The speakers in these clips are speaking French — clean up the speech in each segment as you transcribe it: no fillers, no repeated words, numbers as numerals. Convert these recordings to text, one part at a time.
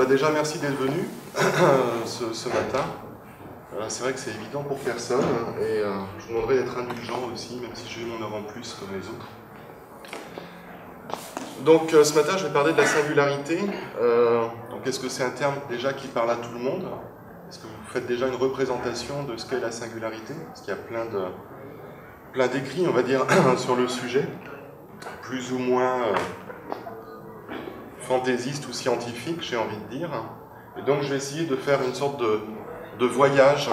Déjà, merci d'être venu ce matin. C'est vrai que c'est évident pour personne et je vous demanderai d'être indulgent aussi, même si j'ai eu mon heure en plus comme les autres. Donc ce matin, je vais parler de la singularité. Donc est-ce que c'est un terme déjà qui parle à tout le monde? Est-ce que vous faites déjà une représentation de ce qu'est la singularité? Parce qu'il y a plein d'écrits, on va dire, sur le sujet, plus ou moins fantaisistes ou scientifiques, j'ai envie de dire. Et donc je vais essayer de faire une sorte de voyage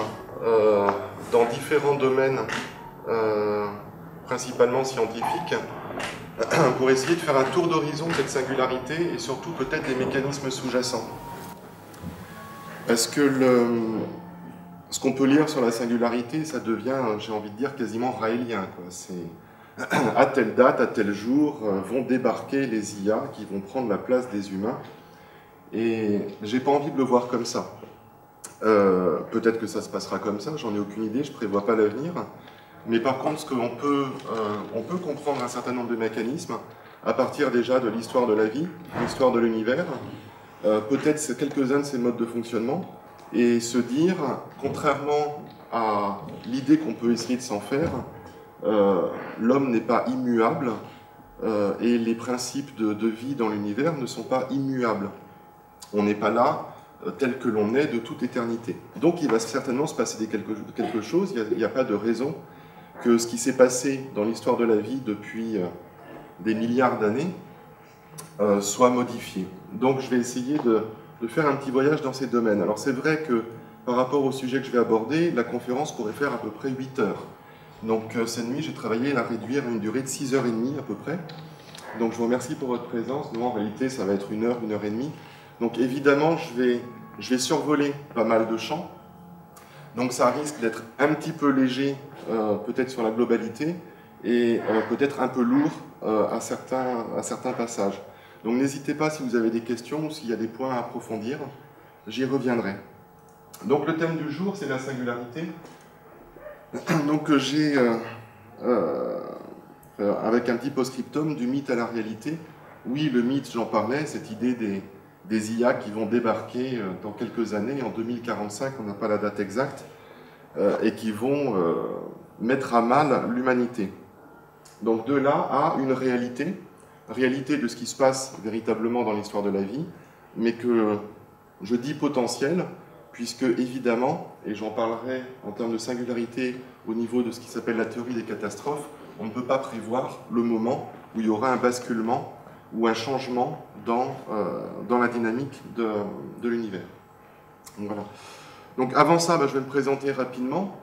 dans différents domaines, principalement scientifiques, pour essayer de faire un tour d'horizon de cette singularité et surtout peut-être des mécanismes sous-jacents. Parce que ce qu'on peut lire sur la singularité, ça devient, j'ai envie de dire, quasiment raélien, quoi. C'est à telle date, à tel jour, vont débarquer les IA qui vont prendre la place des humains. Et j'ai pas envie de le voir comme ça. Peut-être que ça se passera comme ça, j'en ai aucune idée, je prévois pas l'avenir. Mais par contre, ce qu'on peut, on peut comprendre un certain nombre de mécanismes à partir déjà de l'histoire de la vie, l'histoire de l'univers, peut-être quelques-uns de ces modes de fonctionnement, et se dire, contrairement à l'idée qu'on peut essayer de s'en faire, l'homme n'est pas immuable et les principes de vie dans l'univers ne sont pas immuables. On n'est pas là tel que l'on est de toute éternité. Donc il va certainement se passer quelque chose, il n'y a pas de raison que ce qui s'est passé dans l'histoire de la vie depuis des milliards d'années soit modifié. Donc je vais essayer de faire un petit voyage dans ces domaines. Alors c'est vrai que par rapport au sujet que je vais aborder, la conférence pourrait faire à peu près 8 heures. Donc cette nuit, j'ai travaillé à la réduire à une durée de 6h30 à peu près. Donc je vous remercie pour votre présence. Nous en réalité, ça va être 1 heure, 1h30. Donc évidemment, je vais survoler pas mal de champs. Donc ça risque d'être un petit peu léger, peut-être sur la globalité, et peut-être un peu lourd à certains passages. Donc n'hésitez pas si vous avez des questions ou s'il y a des points à approfondir, j'y reviendrai. Donc le thème du jour, c'est la singularité. Donc j'ai, avec un petit post-scriptum, du mythe à la réalité. Oui, le mythe, j'en parlais, cette idée des IA qui vont débarquer dans quelques années, en 2045, on n'a pas la date exacte, et qui vont mettre à mal l'humanité. Donc de là à une réalité de ce qui se passe véritablement dans l'histoire de la vie, mais que je dis potentiel, puisque évidemment, et j'en parlerai en termes de singularité au niveau de ce qui s'appelle la théorie des catastrophes, on ne peut pas prévoir le moment où il y aura un basculement ou un changement dans la dynamique de l'univers. Donc, voilà. Donc avant ça, je vais me présenter rapidement.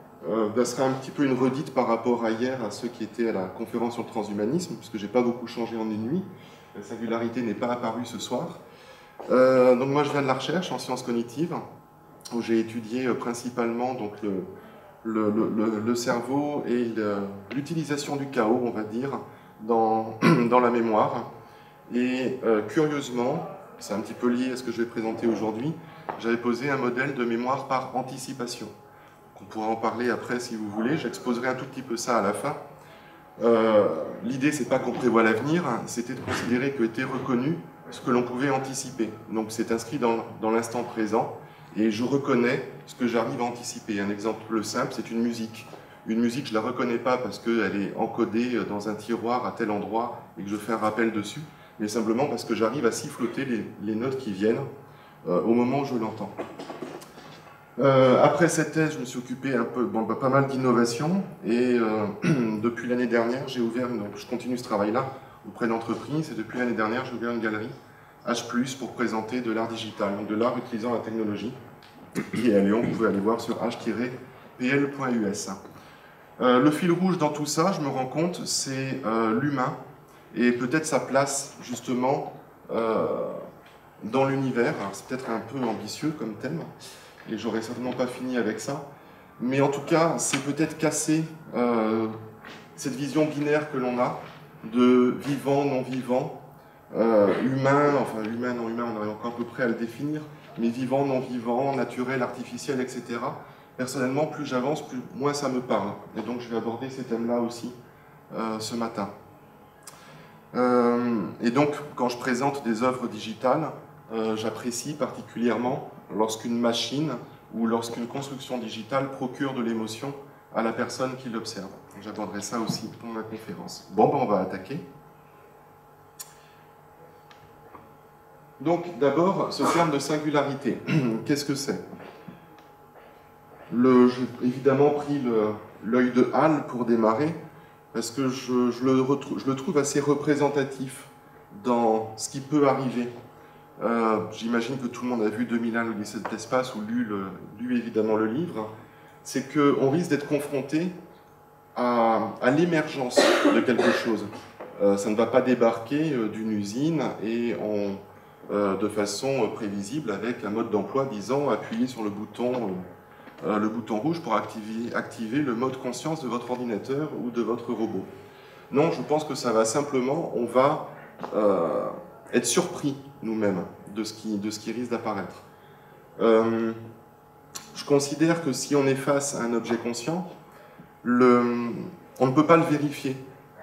Ça sera un petit peu une redite par rapport à hier, à ceux qui étaient à la conférence sur le transhumanisme, puisque je n'ai pas beaucoup changé en une nuit. La singularité n'est pas apparue ce soir. Donc moi, je viens de la recherche en sciences cognitives, où j'ai étudié principalement donc, le cerveau et l'utilisation du chaos, on va dire, dans la mémoire. Et curieusement, c'est un petit peu lié à ce que je vais présenter aujourd'hui, j'avais posé un modèle de mémoire par anticipation. On pourra en parler après si vous voulez, j'exposerai un tout petit peu ça à la fin. L'idée, c'est pas qu'on prévoit l'avenir, c'était de considérer que était reconnu ce que l'on pouvait anticiper. Donc c'est inscrit dans l'instant présent, et je reconnais ce que j'arrive à anticiper. Un exemple simple, c'est une musique. Une musique, je ne la reconnais pas parce qu'elle est encodée dans un tiroir à tel endroit et que je fais un rappel dessus, mais simplement parce que j'arrive à siffloter les notes qui viennent au moment où je l'entends. Après cette thèse, je me suis occupé pas mal d'innovation, et depuis l'année dernière, j'ai ouvert, donc je continue ce travail-là auprès d'entreprises, et depuis l'année dernière, j'ai ouvert une galerie H+, pour présenter de l'art digital, donc de l'art utilisant la technologie, qui est à Lyon. Vous pouvez aller voir sur h-pl.us. Le fil rouge dans tout ça, je me rends compte, c'est l'humain, et peut-être sa place, justement, dans l'univers. Alors c'est peut-être un peu ambitieux comme thème, et j'aurais certainement pas fini avec ça, mais en tout cas, c'est peut-être casser cette vision binaire que l'on a de vivant, non-vivant, humain, enfin humain, non humain, on est encore à peu près à le définir, mais vivant, non-vivant, naturel, artificiel, etc. Personnellement, plus j'avance, moins ça me parle. Et donc je vais aborder ces thèmes-là aussi ce matin. Et donc, quand je présente des œuvres digitales, j'apprécie particulièrement lorsqu'une machine ou lorsqu'une construction digitale procure de l'émotion à la personne qui l'observe. J'aborderai ça aussi pendant la conférence. Bon, ben on va attaquer. Donc, d'abord, ce terme de singularité, qu'est-ce que c'est? J'ai évidemment pris l'œil de Hall pour démarrer, parce que je le trouve assez représentatif dans ce qui peut arriver. J'imagine que tout le monde a vu 2001, l'Odyssée de l'espace, ou lu évidemment le livre. C'est qu'on risque d'être confronté à l'émergence de quelque chose. Ça ne va pas débarquer d'une usine et de façon prévisible avec un mode d'emploi disant appuyez sur le bouton rouge pour activer le mode conscience de votre ordinateur ou de votre robot. Non, je pense que ça va simplement, on va être surpris nous-mêmes de ce qui risque d'apparaître. Je considère que si on est face à un objet conscient, on ne peut pas le vérifier.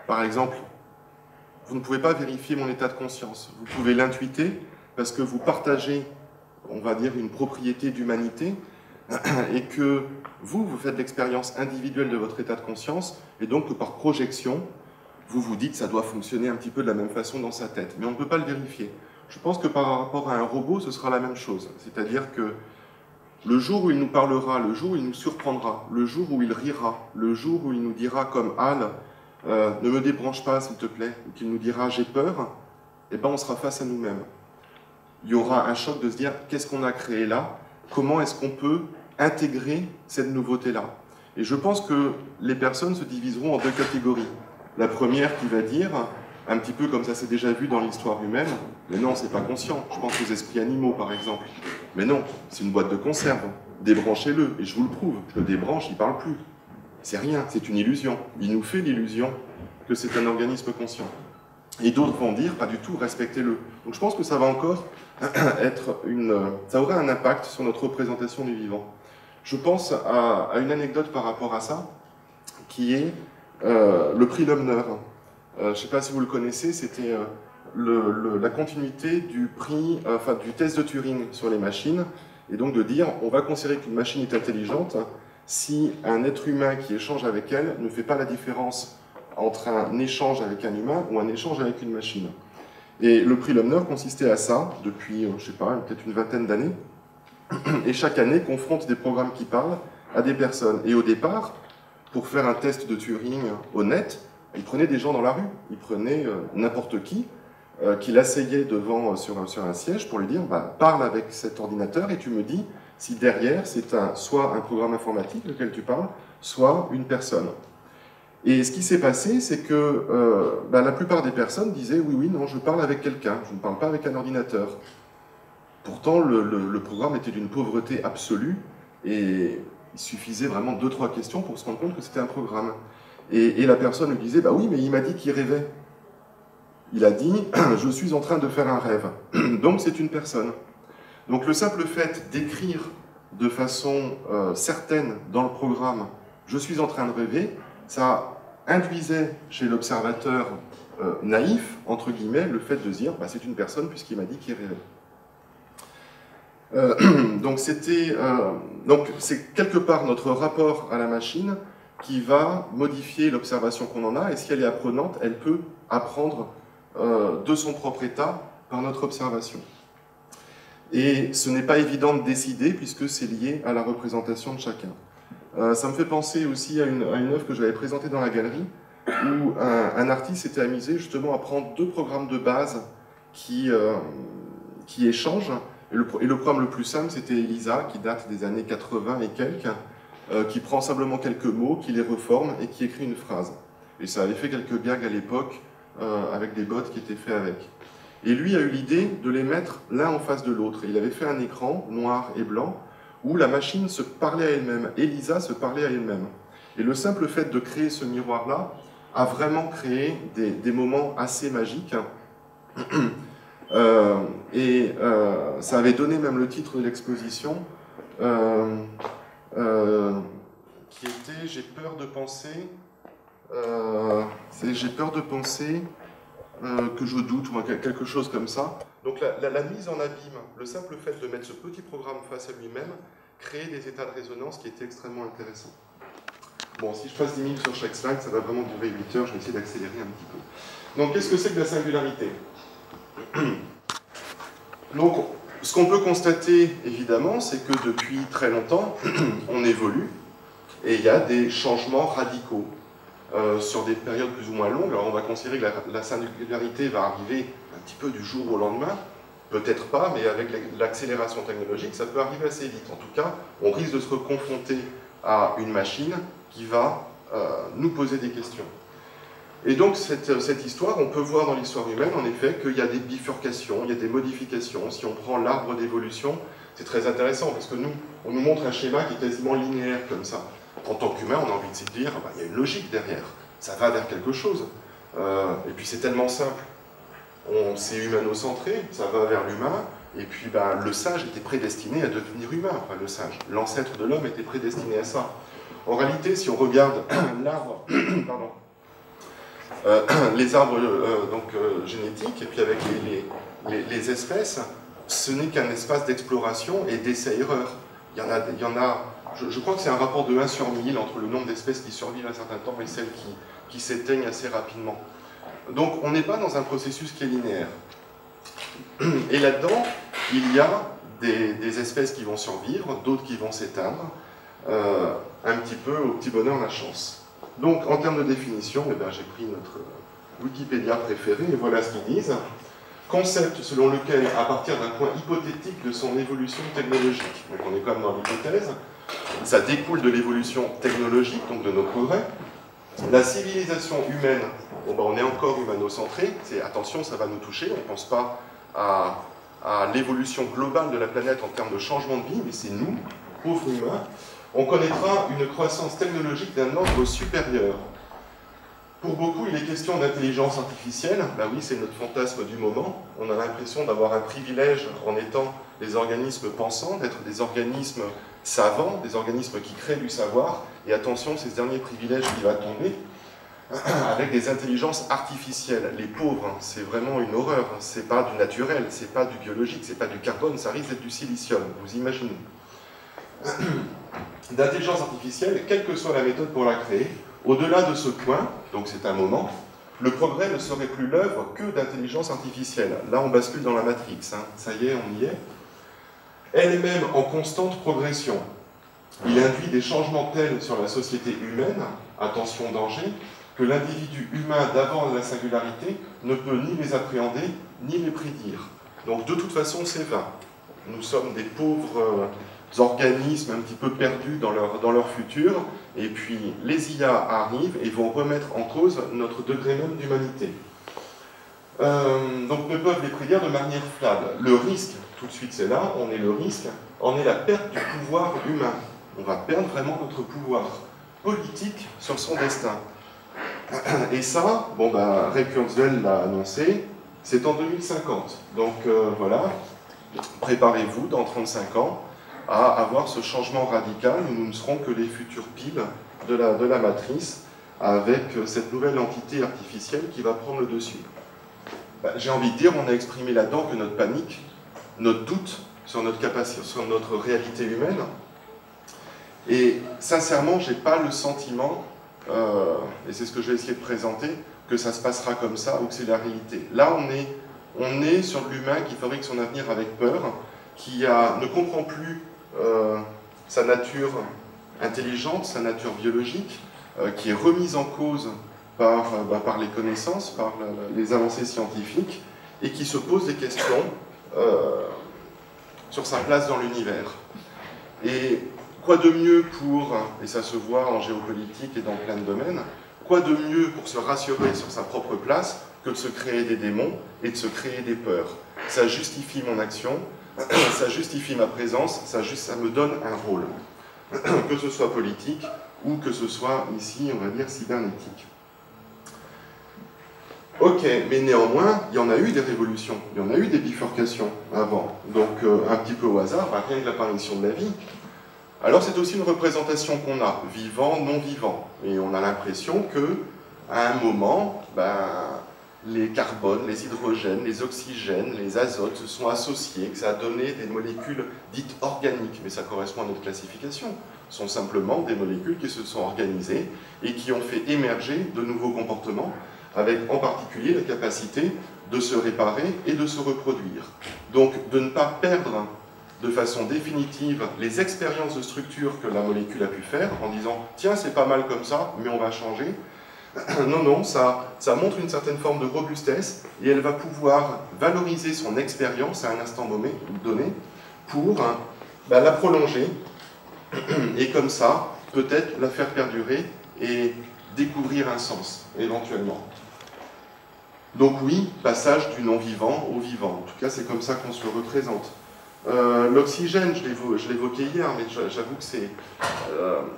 Par exemple, vous ne pouvez pas vérifier mon état de conscience. Vous pouvez l'intuiter parce que vous partagez, on va dire, une propriété d'humanité et que vous faites l'expérience individuelle de votre état de conscience et donc que par projection, vous vous dites que ça doit fonctionner un petit peu de la même façon dans sa tête. Mais on ne peut pas le vérifier. Je pense que par rapport à un robot, ce sera la même chose. C'est-à-dire que le jour où il nous parlera, le jour où il nous surprendra, le jour où il rira, le jour où il nous dira comme Hall, ne me débranche pas s'il te plaît, ou qu'il nous dira j'ai peur, eh ben on sera face à nous-mêmes. Il y aura un choc de se dire qu'est-ce qu'on a créé là, comment est-ce qu'on peut intégrer cette nouveauté-là. Et je pense que les personnes se diviseront en deux catégories. La première qui va dire, un petit peu comme ça s'est déjà vu dans l'histoire humaine, mais non, c'est pas conscient. Je pense aux esprits animaux, par exemple. Mais non, c'est une boîte de conserve. Débranchez-le, et je vous le prouve. Je le débranche, il parle plus. C'est rien, c'est une illusion. Il nous fait l'illusion que c'est un organisme conscient. Et d'autres vont dire, pas du tout, respectez-le. Donc je pense que ça va encore être ça aura un impact sur notre représentation du vivant. Je pense à une anecdote par rapport à ça, qui est le prix Loebner. Je ne sais pas si vous le connaissez, c'était la continuité du du test de Turing sur les machines, et donc de dire, on va considérer qu'une machine est intelligente si un être humain qui échange avec elle ne fait pas la différence entre un échange avec un humain ou un échange avec une machine. Et le prix Loebner consistait à ça, depuis, je ne sais pas, peut-être une vingtaine d'années, et chaque année confronte des programmes qui parlent à des personnes. Et au départ, pour faire un test de Turing honnête, il prenait des gens dans la rue, il prenait n'importe qui l'asseyait devant sur un siège pour lui dire parle avec cet ordinateur et tu me dis si derrière c'est soit un programme informatique lequel tu parles, soit une personne. Et ce qui s'est passé, c'est que la plupart des personnes disaient oui, non, je parle avec quelqu'un, je ne parle pas avec un ordinateur. Pourtant, le programme était d'une pauvreté absolue et il suffisait vraiment 2-3 questions pour se rendre compte que c'était un programme. Et la personne lui disait oui, mais il m'a dit qu'il rêvait. Il a dit je suis en train de faire un rêve. Donc c'est une personne. Donc le simple fait d'écrire de façon certaine dans le programme je suis en train de rêver, ça induisait chez l'observateur naïf, entre guillemets, le fait de se dire c'est une personne puisqu'il m'a dit qu'il rêvait. Donc c'est quelque part notre rapport à la machine qui va modifier l'observation qu'on en a, et si elle est apprenante, elle peut apprendre de son propre état par notre observation. Et ce n'est pas évident de décider puisque c'est lié à la représentation de chacun. Ça me fait penser aussi à une œuvre que j'avais présentée dans la galerie, où un artiste s'était amusé justement à prendre 2 programmes de base qui échangent. Et le programme le plus simple, c'était Elisa, qui date des années 80 et quelques, qui prend simplement quelques mots, qui les reforme et qui écrit une phrase. Et ça avait fait quelques gags à l'époque, avec des bots qui étaient faits avec. Et lui a eu l'idée de les mettre l'un en face de l'autre. Il avait fait un écran noir et blanc, où la machine se parlait à elle-même, Elisa se parlait à elle-même. Et le simple fait de créer ce miroir-là a vraiment créé des moments assez magiques. Ça avait donné même le titre de l'exposition, qui était « J'ai peur de penser que je doute » ou quelque chose comme ça. Donc la mise en abîme, le simple fait de mettre ce petit programme face à lui-même, crée des états de résonance qui étaient extrêmement intéressants. Bon, si je passe 10 minutes sur chaque slide, ça va vraiment durer 8 heures, je vais essayer d'accélérer un petit peu. Donc, qu'est-ce que c'est que la singularité? Donc, ce qu'on peut constater, évidemment, c'est que depuis très longtemps, on évolue, et il y a des changements radicaux sur des périodes plus ou moins longues. Alors, on va considérer que la singularité va arriver un petit peu du jour au lendemain, peut-être pas, mais avec l'accélération technologique, ça peut arriver assez vite. En tout cas, on risque de se confronter à une machine qui va nous poser des questions. Et donc, cette histoire, on peut voir dans l'histoire humaine, en effet, qu'il y a des bifurcations, il y a des modifications. Si on prend l'arbre d'évolution, c'est très intéressant, parce que nous, on nous montre un schéma qui est quasiment linéaire, comme ça. En tant qu'humain, on a envie de se dire, bah, il y a une logique derrière, ça va vers quelque chose. Et puis, c'est tellement simple. C'est humano-centré, ça va vers l'humain, et puis bah, le sage était prédestiné à devenir humain, enfin le sage, l'ancêtre de l'homme était prédestiné à ça. En réalité, si on regarde l'arbre, pardon, les arbres génétiques, et puis avec les espèces, ce n'est qu'un espace d'exploration et d'essai-erreur. Il y en a je crois que c'est un rapport de 1 sur 1000 entre le nombre d'espèces qui survivent un certain temps et celles qui s'éteignent assez rapidement. Donc on n'est pas dans un processus qui est linéaire. Et là-dedans, il y a des espèces qui vont survivre, d'autres qui vont s'éteindre, un petit peu au petit bonheur la chance. Donc en termes de définition, eh ben, j'ai pris notre Wikipédia préféré, et voilà ce qu'ils disent. Concept selon lequel, à partir d'un point hypothétique de son évolution technologique, donc on est quand même dans l'hypothèse, ça découle de l'évolution technologique, donc de nos progrès. La civilisation humaine, bon ben, on est encore humano-centré, attention, ça va nous toucher, on ne pense pas à l'évolution globale de la planète en termes de changement de vie, mais c'est nous, pauvres humains. On connaîtra une croissance technologique d'un ordre supérieur. Pour beaucoup, il est question d'intelligence artificielle. Ben oui, c'est notre fantasme du moment. On a l'impression d'avoir un privilège en étant des organismes pensants, d'être des organismes savants, des organismes qui créent du savoir. Et attention, c'est ce dernier privilège qui va tomber avec des intelligences artificielles. Les pauvres, c'est vraiment une horreur. C'est pas du naturel, c'est pas du biologique, c'est pas du carbone, ça risque d'être du silicium. Vous imaginez. D'intelligence artificielle, quelle que soit la méthode pour la créer, au-delà de ce point, donc c'est un moment, le progrès ne serait plus l'œuvre que d'intelligence artificielle. Là, on bascule dans la matrix, hein. Ça y est, on y est. Elle est même en constante progression. Il induit des changements tels sur la société humaine, attention danger, que l'individu humain d'avant la singularité ne peut ni les appréhender, ni les prédire. Donc de toute façon, c'est vain. Nous sommes des pauvres organismes un petit peu perdus dans leur futur, et puis les IA arrivent et vont remettre en cause notre degré même d'humanité. Donc ne peuvent les prédire de manière fiable. Le risque, tout de suite c'est là, on est le risque, en est la perte du pouvoir humain. On va perdre vraiment notre pouvoir politique sur son destin. Et ça, bon ben, Ray Kurzweil l'a annoncé, c'est en 2050. Donc voilà, préparez-vous dans 35 ans à avoir ce changement radical où nous ne serons que les futures piles de la matrice avec cette nouvelle entité artificielle qui va prendre le dessus. Ben, j'ai envie de dire, on a exprimé là-dedans que notre panique, notre doute sur notre capacité, sur notre réalité humaine. Et sincèrement, je n'ai pas le sentiment, et c'est ce que je vais essayer de présenter, que ça se passera comme ça ou que c'est la réalité. Là, on est sur l'humain qui fabrique son avenir avec peur, qui ne comprend plus sa nature intelligente, sa nature biologique, qui est remise en cause par les connaissances, par les avancées scientifiques, et qui se pose des questions sur sa place dans l'univers. Et quoi de mieux pour, et ça se voit en géopolitique et dans plein de domaines, quoi de mieux pour se rassurer sur sa propre place que de se créer des démons et de se créer des peurs. Ça justifie mon action, ça justifie ma présence, ça me donne un rôle, que ce soit politique ou que ce soit ici, on va dire, cybernétique. Ok, mais néanmoins, il y en a eu des révolutions, il y en a eu des bifurcations avant. Donc, un petit peu au hasard, rien que l'apparition de la vie. Alors, c'est aussi une représentation qu'on a, vivant, non vivant. Et on a l'impression que, à un moment, les carbones, les hydrogènes, les oxygènes, les azotes se sont associés, que ça a donné des molécules dites organiques, mais ça correspond à notre classification. Ce sont simplement des molécules qui se sont organisées et qui ont fait émerger de nouveaux comportements, avec en particulier la capacité de se réparer et de se reproduire. Donc de ne pas perdre de façon définitive les expériences de structure que la molécule a pu faire, en disant « tiens, c'est pas mal comme ça, mais on va changer ». Non, non, ça montre une certaine forme de robustesse et elle va pouvoir valoriser son expérience à un instant donné pour la prolonger et comme ça, peut-être la faire perdurer et découvrir un sens, éventuellement. Donc oui, passage du non-vivant au vivant. En tout cas, c'est comme ça qu'on se le représente. L'oxygène, je l'évoquais hier, mais j'avoue que c'est...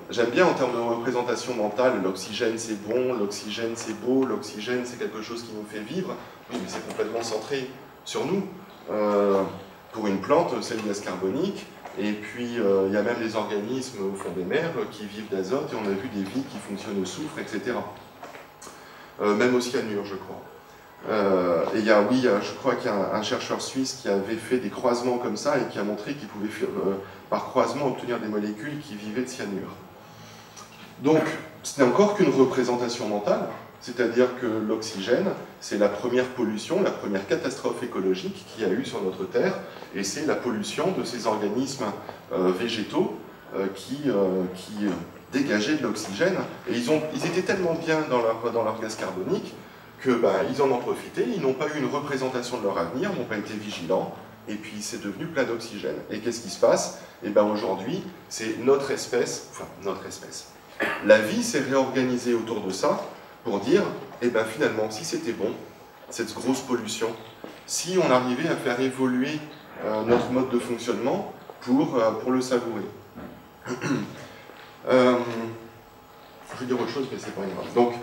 j'aime bien en termes de représentation mentale, l'oxygène c'est bon, l'oxygène c'est beau, l'oxygène c'est quelque chose qui nous fait vivre. Oui, mais c'est complètement centré sur nous. Pour une plante, c'est le gaz carbonique, et puis il y a même des organismes au fond des mers qui vivent d'azote, et on a vu des vies qui fonctionnent au soufre, etc. Même au cyanure, je crois. Et il y a, oui, je crois qu'il y a un chercheur suisse qui avait fait des croisements comme ça et qui a montré qu'il pouvait par croisement obtenir des molécules qui vivaient de cyanure. Donc, ce n'est encore qu'une représentation mentale, c'est-à-dire que l'oxygène, c'est la première pollution, la première catastrophe écologique qu'il y a eu sur notre Terre, et c'est la pollution de ces organismes végétaux qui dégageaient de l'oxygène. Et ils étaient tellement bien dans leur gaz carbonique qu'ils en ont profité, ils n'ont pas eu une représentation de leur avenir, n'ont pas été vigilants, et puis c'est devenu plein d'oxygène. Et qu'est-ce qui se passe? Eh bien aujourd'hui, c'est notre espèce, la vie s'est réorganisée autour de ça pour dire, eh bien finalement, si c'était bon, cette grosse pollution, si on arrivait à faire évoluer notre mode de fonctionnement pour le savourer. Je vais dire autre chose, mais c'est pas grave. Donc,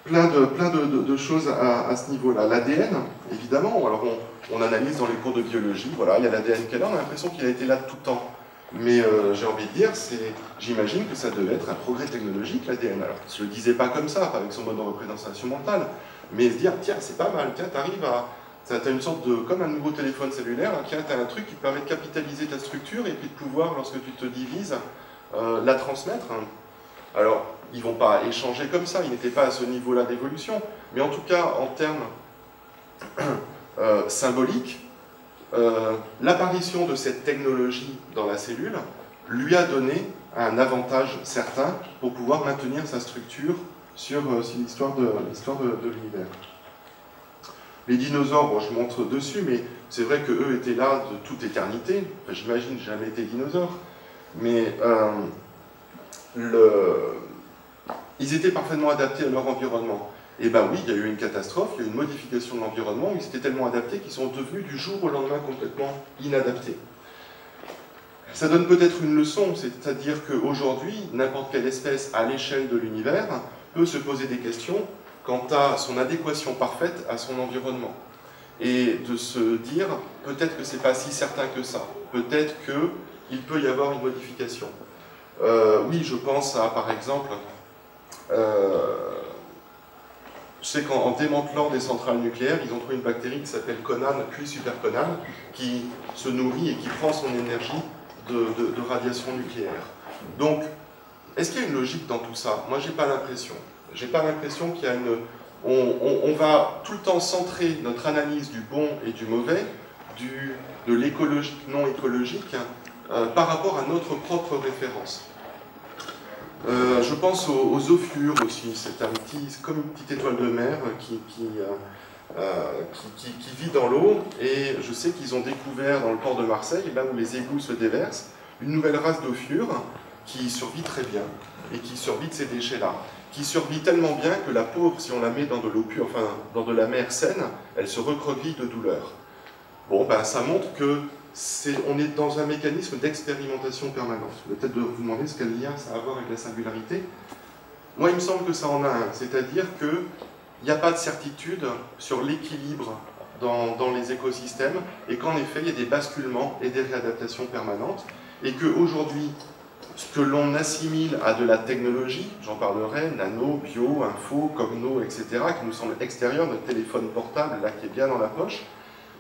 plein de choses à ce niveau-là. L'ADN, évidemment, alors on analyse dans les cours de biologie, voilà, il y a l'ADN qui est là, on a l'impression qu'il a été là tout le temps. Mais j'ai envie de dire, j'imagine que ça devait être un progrès technologique, l'ADN. Alors, je ne le disais pas comme ça, avec son mode de représentation mentale, mais se dire, tiens, c'est pas mal, tiens, t'arrives à... T'as une sorte de... comme un nouveau téléphone cellulaire, tiens, t'as un truc qui te permet de capitaliser ta structure et puis de pouvoir, lorsque tu te divises, la transmettre. Alors, ils ne vont pas échanger comme ça, ils n'étaient pas à ce niveau-là d'évolution, mais en tout cas, en termes symboliques, l'apparition de cette technologie dans la cellule lui a donné un avantage certain pour pouvoir maintenir sa structure sur l'histoire de l'univers. Les dinosaures, bon, je montre dessus, mais c'est vrai qu'eux étaient là de toute éternité. Enfin, j'imagine, j'ai jamais été dinosaure, mais ils étaient parfaitement adaptés à leur environnement. Et bien oui, il y a eu une catastrophe, il y a eu une modification de l'environnement, ils étaient tellement adaptés qu'ils sont devenus du jour au lendemain complètement inadaptés. Ça donne peut-être une leçon, c'est-à-dire qu'aujourd'hui, n'importe quelle espèce à l'échelle de l'univers peut se poser des questions quant à son adéquation parfaite à son environnement. Et de se dire, peut-être que c'est pas si certain que ça, peut-être qu'il peut y avoir une modification. Oui, je pense à, par exemple, je sais qu'en démantelant des centrales nucléaires, ils ont trouvé une bactérie qui s'appelle Conan, Q superconan, qui se nourrit et qui prend son énergie de radiation nucléaire. Donc, est-ce qu'il y a une logique dans tout ça? Moi, j'ai pas l'impression. J'ai pas l'impression qu'il y a une... On va tout le temps centrer notre analyse du bon et du mauvais, de l'écologique, non écologique, par rapport à notre propre référence. Je pense aux ophiures aussi, c'est comme une petite étoile de mer qui vit dans l'eau, et je sais qu'ils ont découvert dans le port de Marseille, là où les égouts se déversent, une nouvelle race d'ophiures qui survit très bien, et qui survit de ces déchets-là, qui survit tellement bien que la pauvre, si on la met dans de l'eau pure, enfin dans de la mer saine, elle se recroqueville de douleur. Bon, ben ça montre que on est dans un mécanisme d'expérimentation permanente. Peut-être de vous demander ce quel lien ça a à voir avec la singularité. Moi, il me semble que ça en a un, c'est-à-dire qu'il n'y a pas de certitude sur l'équilibre dans les écosystèmes, et qu'en effet, il y a des basculements et des réadaptations permanentes, et qu'aujourd'hui, ce que l'on assimile à de la technologie, j'en parlerai, nano, bio, info, cogno, etc., qui nous semble extérieur, notre téléphone portable, là, qui est bien dans la poche,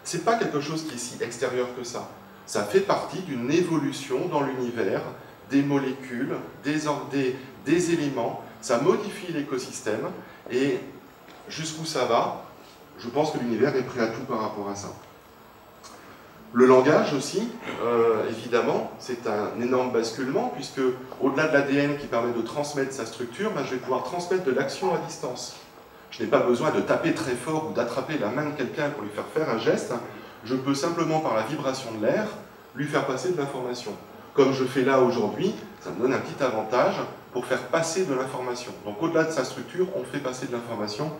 c'est pas quelque chose qui est si extérieur que ça. Ça fait partie d'une évolution dans l'univers, des molécules, des éléments, ça modifie l'écosystème, et jusqu'où ça va, je pense que l'univers est prêt à tout par rapport à ça. Le langage aussi, évidemment, c'est un énorme basculement, puisque au-delà de l'ADN qui permet de transmettre sa structure, ben, je vais pouvoir transmettre de l'action à distance. Je n'ai pas besoin de taper très fort ou d'attraper la main de quelqu'un pour lui faire un geste. Je peux simplement, par la vibration de l'air, lui faire passer de l'information. Comme je fais là aujourd'hui, ça me donne un petit avantage pour faire passer de l'information. Donc au-delà de sa structure, on fait passer de l'information,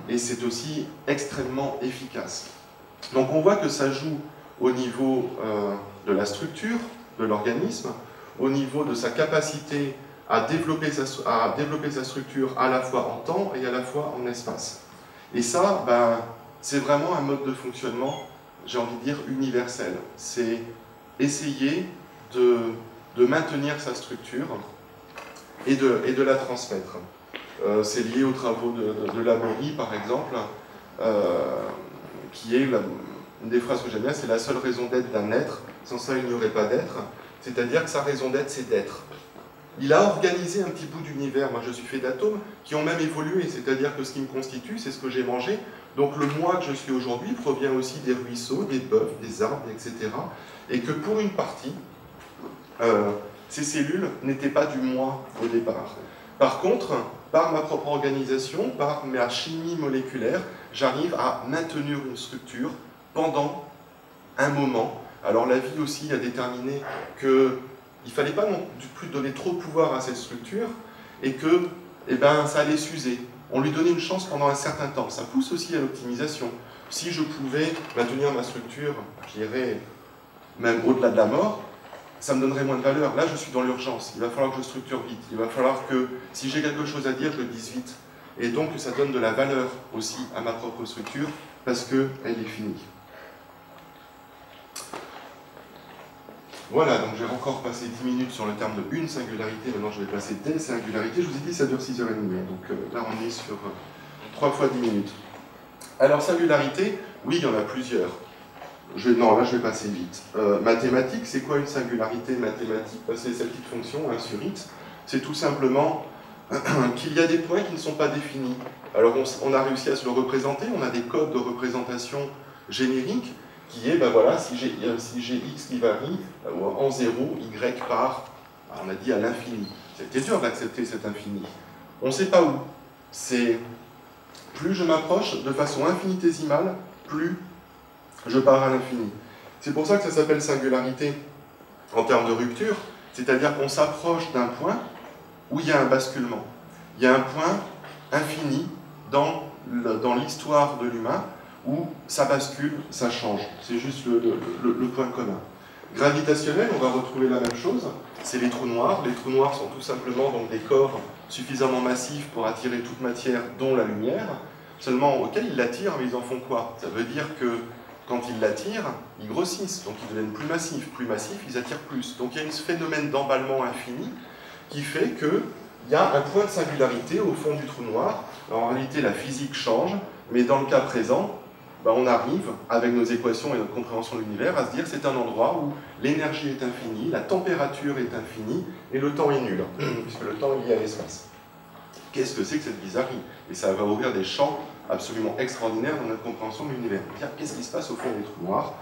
et c'est aussi extrêmement efficace. Donc on voit que ça joue au niveau de la structure de l'organisme, au niveau de sa capacité à développer sa structure à la fois en temps et à la fois en espace. Et ça, ben, c'est vraiment un mode de fonctionnement, j'ai envie de dire, universel. C'est essayer de maintenir sa structure et de la transmettre. C'est lié aux travaux de Lamourie, par exemple, qui est une des phrases que j'aime bien, c'est la seule raison d'être d'un être, sans ça il n'y aurait pas d'être, c'est-à-dire que sa raison d'être c'est d'être. Il a organisé un petit bout d'univers, moi je suis fait d'atomes, qui ont même évolué, c'est-à-dire que ce qui me constitue, c'est ce que j'ai mangé, donc le moi que je suis aujourd'hui provient aussi des ruisseaux, des bœufs, des arbres, etc. Et que pour une partie, ces cellules n'étaient pas du moi au départ. Par contre, par ma propre organisation, par ma chimie moléculaire, j'arrive à maintenir une structure pendant un moment. Alors la vie aussi a déterminé qu'il ne fallait pas non plus donner trop de pouvoir à cette structure et que ça allait s'user. On lui donnait une chance pendant un certain temps. Ça pousse aussi à l'optimisation. Si je pouvais maintenir ma structure, je dirais même au-delà de la mort, ça me donnerait moins de valeur. Là, je suis dans l'urgence. Il va falloir que je structure vite. Il va falloir que, si j'ai quelque chose à dire, je le dise vite. Et donc, ça donne de la valeur aussi à ma propre structure, parce qu'elle est finie. Voilà, donc j'ai encore passé 10 minutes sur le terme de une singularité. Maintenant, je vais passer des singularités. Je vous ai dit, ça dure 6h30. Donc là, on est sur 3 fois 10 minutes. Alors, singularité, oui, il y en a plusieurs. Non, là je vais passer vite. Mathématiques, c'est quoi une singularité mathématique? C'est cette petite fonction, 1 sur x. C'est tout simplement qu'il y a des points qui ne sont pas définis. Alors on a réussi à se le représenter, on a des codes de représentation génériques qui est, ben voilà, si j'ai x qui varie en 0, y part, on a dit à l'infini. C'était dur d'accepter cet infini. On ne sait pas où. C'est plus je m'approche de façon infinitésimale, plus je pars à l'infini. C'est pour ça que ça s'appelle singularité en termes de rupture, c'est-à-dire qu'on s'approche d'un point où il y a un basculement. Il y a un point infini dans l'histoire de l'humain où ça bascule, ça change. C'est juste le point commun. Gravitationnel, on va retrouver la même chose, c'est les trous noirs. Les trous noirs sont tout simplement donc des corps suffisamment massifs pour attirer toute matière, dont la lumière, seulement auxquels ils l'attirent, mais ils en font quoi? Ça veut dire que quand ils l'attirent, ils grossissent, donc ils deviennent plus massifs, ils attirent plus. Donc il y a un phénomène d'emballement infini qui fait qu'il y a un point de singularité au fond du trou noir. Alors, en réalité, la physique change, mais dans le cas présent, on arrive, avec nos équations et notre compréhension de l'univers, à se dire que c'est un endroit où l'énergie est infinie, la température est infinie, et le temps est nul, puisque le temps est lié à l'espace. Qu'est-ce que c'est que cette bizarrerie? Et ça va ouvrir des champs absolument extraordinaire dans notre compréhension de l'univers. Qu'est-ce qui se passe au fond des trous noirs?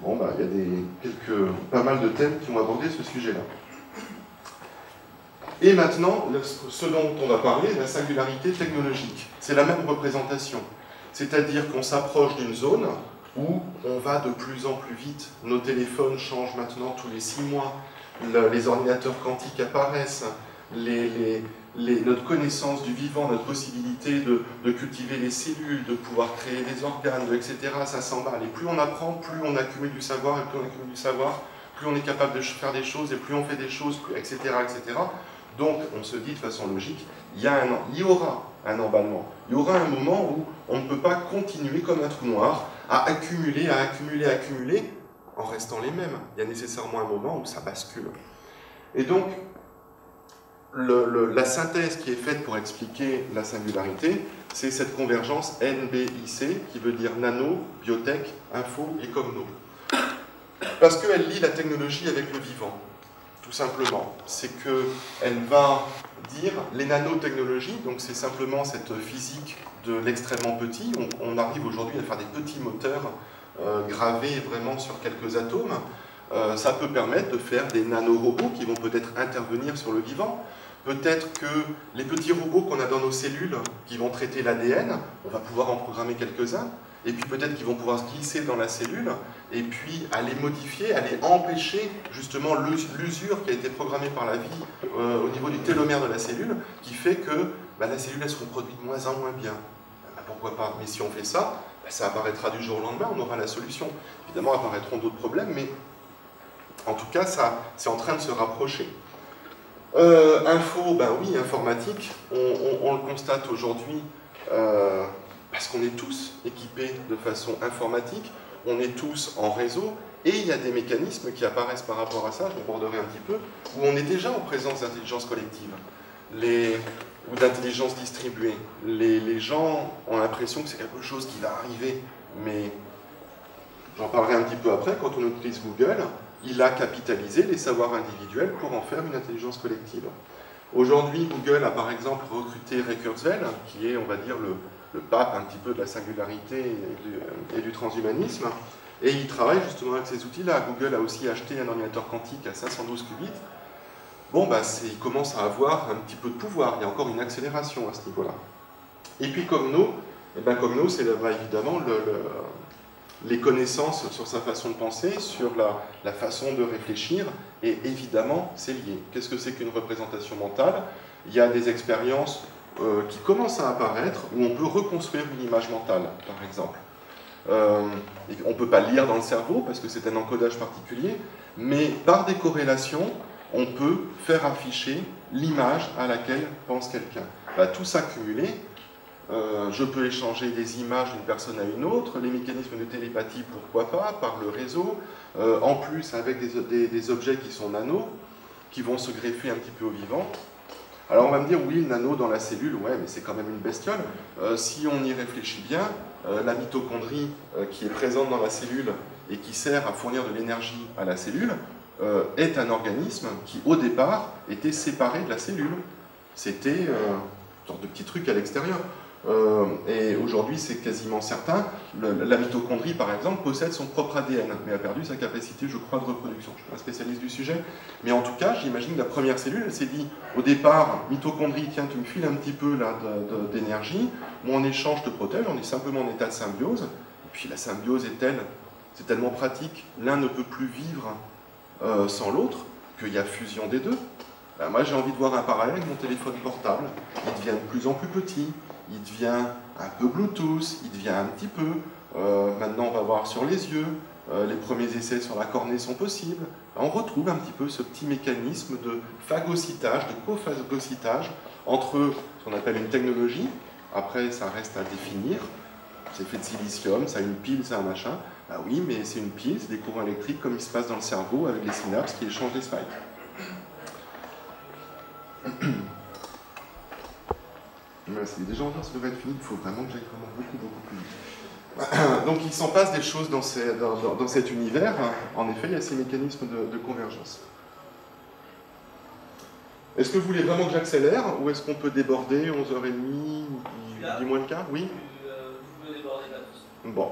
Bon, il y a pas mal de thèmes qui ont abordé ce sujet-là. Et maintenant, ce dont on va parler, la singularité technologique. C'est la même représentation. C'est-à-dire qu'on s'approche d'une zone où on va de plus en plus vite. Nos téléphones changent maintenant tous les 6 mois. Les ordinateurs quantiques apparaissent. Notre connaissance du vivant, notre possibilité de cultiver les cellules, de pouvoir créer des organes, etc., ça s'emballe. Et plus on apprend, plus on accumule du savoir, et plus on accumule du savoir, plus on est capable de faire des choses, et plus on fait des choses, etc., etc. Donc, on se dit de façon logique, il y aura un emballement. Il y aura un moment où on ne peut pas continuer comme un trou noir à accumuler, en restant les mêmes. Il y a nécessairement un moment où ça bascule. Et donc, la synthèse qui est faite pour expliquer la singularité, c'est cette convergence NBIC, qui veut dire nano, biotech, info et cogno. Parce qu'elle lie la technologie avec le vivant, tout simplement. C'est qu'elle va dire les nanotechnologies, donc c'est simplement cette physique de l'extrêmement petit. On arrive aujourd'hui à faire des petits moteurs gravés vraiment sur quelques atomes. Ça peut permettre de faire des nanorobots qui vont peut-être intervenir sur le vivant. Peut-être que les petits robots qu'on a dans nos cellules qui vont traiter l'ADN, on va pouvoir en programmer quelques-uns. Et puis peut-être qu'ils vont pouvoir se glisser dans la cellule et puis aller modifier, aller empêcher justement l'usure qui a été programmée par la vie au niveau du télomère de la cellule, qui fait que la cellule elle se reproduit de moins en moins bien. Pourquoi pas? Mais si on fait ça, ça apparaîtra du jour au lendemain, on aura la solution. Évidemment, apparaîtront d'autres problèmes, mais en tout cas, c'est en train de se rapprocher. Info, ben oui, informatique, on le constate aujourd'hui parce qu'on est tous équipés de façon informatique, on est tous en réseau, et il y a des mécanismes qui apparaissent par rapport à ça, je l'aborderai un petit peu, où on est déjà en présence d'intelligence collective, ou d'intelligence distribuée. Les gens ont l'impression que c'est quelque chose qui va arriver, mais j'en parlerai un petit peu après, quand on utilise Google, il a capitalisé les savoirs individuels pour en faire une intelligence collective. Aujourd'hui, Google a par exemple recruté Ray Kurzweil, qui est, on va dire, le pape un petit peu de la singularité et du transhumanisme, et il travaille justement avec ces outils-là. Google a aussi acheté un ordinateur quantique à 512 qubits. Bon, il commence à avoir un petit peu de pouvoir, il y a encore une accélération à ce niveau-là. Et puis Cogno, Cogno, c'est évidemment les connaissances sur sa façon de penser, sur la façon de réfléchir, et évidemment, c'est lié. Qu'est-ce que c'est qu'une représentation mentale? Il y a des expériences qui commencent à apparaître où on peut reconstruire une image mentale, par exemple. On ne peut pas lire dans le cerveau parce que c'est un encodage particulier, mais par des corrélations, on peut faire afficher l'image à laquelle pense quelqu'un. Tout ça cumulé, je peux échanger des images d'une personne à une autre, les mécanismes de télépathie, pourquoi pas, par le réseau, en plus avec des objets qui sont nano, qui vont se greffer un petit peu au vivant. Alors on va me dire, oui, le nano dans la cellule, ouais, mais c'est quand même une bestiole. Si on y réfléchit bien, la mitochondrie qui est présente dans la cellule et qui sert à fournir de l'énergie à la cellule, est un organisme qui, au départ, était séparé de la cellule. C'était une sorte de petit truc à l'extérieur. Et aujourd'hui, c'est quasiment certain. La mitochondrie, par exemple, possède son propre ADN, mais a perdu sa capacité, je crois, de reproduction. Je ne suis pas un spécialiste du sujet, mais en tout cas, j'imagine que la première cellule, elle s'est dit, au départ, mitochondrie, tiens, tu me files un petit peu d'énergie, moi en échange, je te protège, on est simplement en état de symbiose, et puis la symbiose est telle, c'est tellement pratique, l'un ne peut plus vivre sans l'autre, qu'il y a fusion des deux. Moi, j'ai envie de voir un parallèle avec mon téléphone portable, il devient de plus en plus petit, il devient un peu Bluetooth, il devient un petit peu. Maintenant, on va voir sur les yeux. Les premiers essais sur la cornée sont possibles. On retrouve un petit peu ce petit mécanisme de phagocytage, de cophagocytage entre ce qu'on appelle une technologie. Après, ça reste à définir. C'est fait de silicium, ça a une pile, ça a un machin. Oui, mais c'est une pile, c'est des courants électriques comme il se passe dans le cerveau avec les synapses qui échangent des spikes. C'est déjà en retard, ça devrait être fini, il faut vraiment que j'aille vraiment beaucoup plus vite. Donc il s'en passe des choses dans cet univers. En effet, il y a ces mécanismes de convergence. Est-ce que vous voulez vraiment que j'accélère ou est-ce qu'on peut déborder 11h30, dis-moi le cas? Oui. Vous pouvez déborder pas tous. Bon.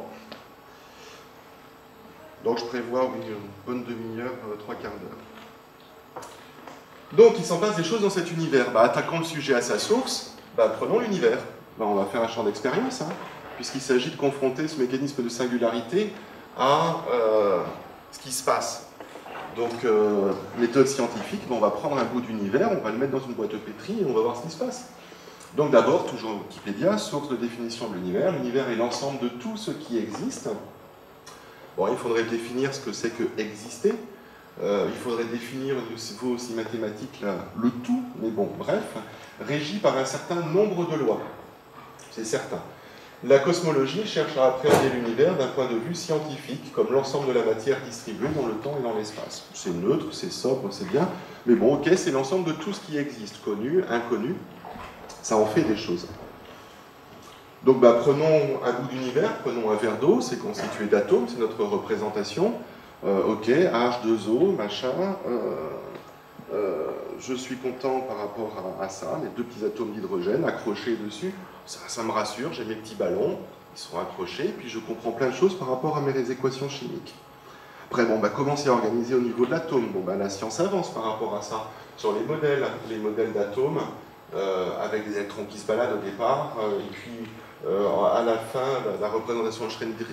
Donc je prévois une bonne demi-heure, 3/4 d'heure. Donc il s'en passe des choses dans cet univers. Attaquons le sujet à sa source. Prenons l'univers. On va faire un champ d'expérience, puisqu'il s'agit de confronter ce mécanisme de singularité à ce qui se passe. Donc, méthode scientifique, on va prendre un bout d'univers, on va le mettre dans une boîte de pétri et on va voir ce qui se passe. Donc d'abord, toujours Wikipédia, source de définition de l'univers. L'univers est l'ensemble de tout ce qui existe. Bon, il faudrait définir ce que c'est que exister. Il faudrait définir au niveau aussi mathématique le tout, mais bon, bref, régi par un certain nombre de lois, c'est certain. La cosmologie cherche à appréhender l'univers d'un point de vue scientifique, comme l'ensemble de la matière distribuée dans le temps et dans l'espace. C'est neutre, c'est sobre, c'est bien, mais bon, ok, c'est l'ensemble de tout ce qui existe, connu, inconnu, ça en fait des choses. Donc prenons un bout d'univers, prenons un verre d'eau, c'est constitué d'atomes, c'est notre représentation. Ok, H2O, machin, je suis content par rapport à ça, mes deux petits atomes d'hydrogène accrochés dessus, ça me rassure, j'ai mes petits ballons, ils sont accrochés, puis je comprends plein de choses par rapport à mes équations chimiques. Après, comment c'est organisé au niveau de l'atome? La science avance par rapport à ça. Sur les modèles d'atomes, avec des électrons qui se baladent au départ, et puis à la fin, la représentation de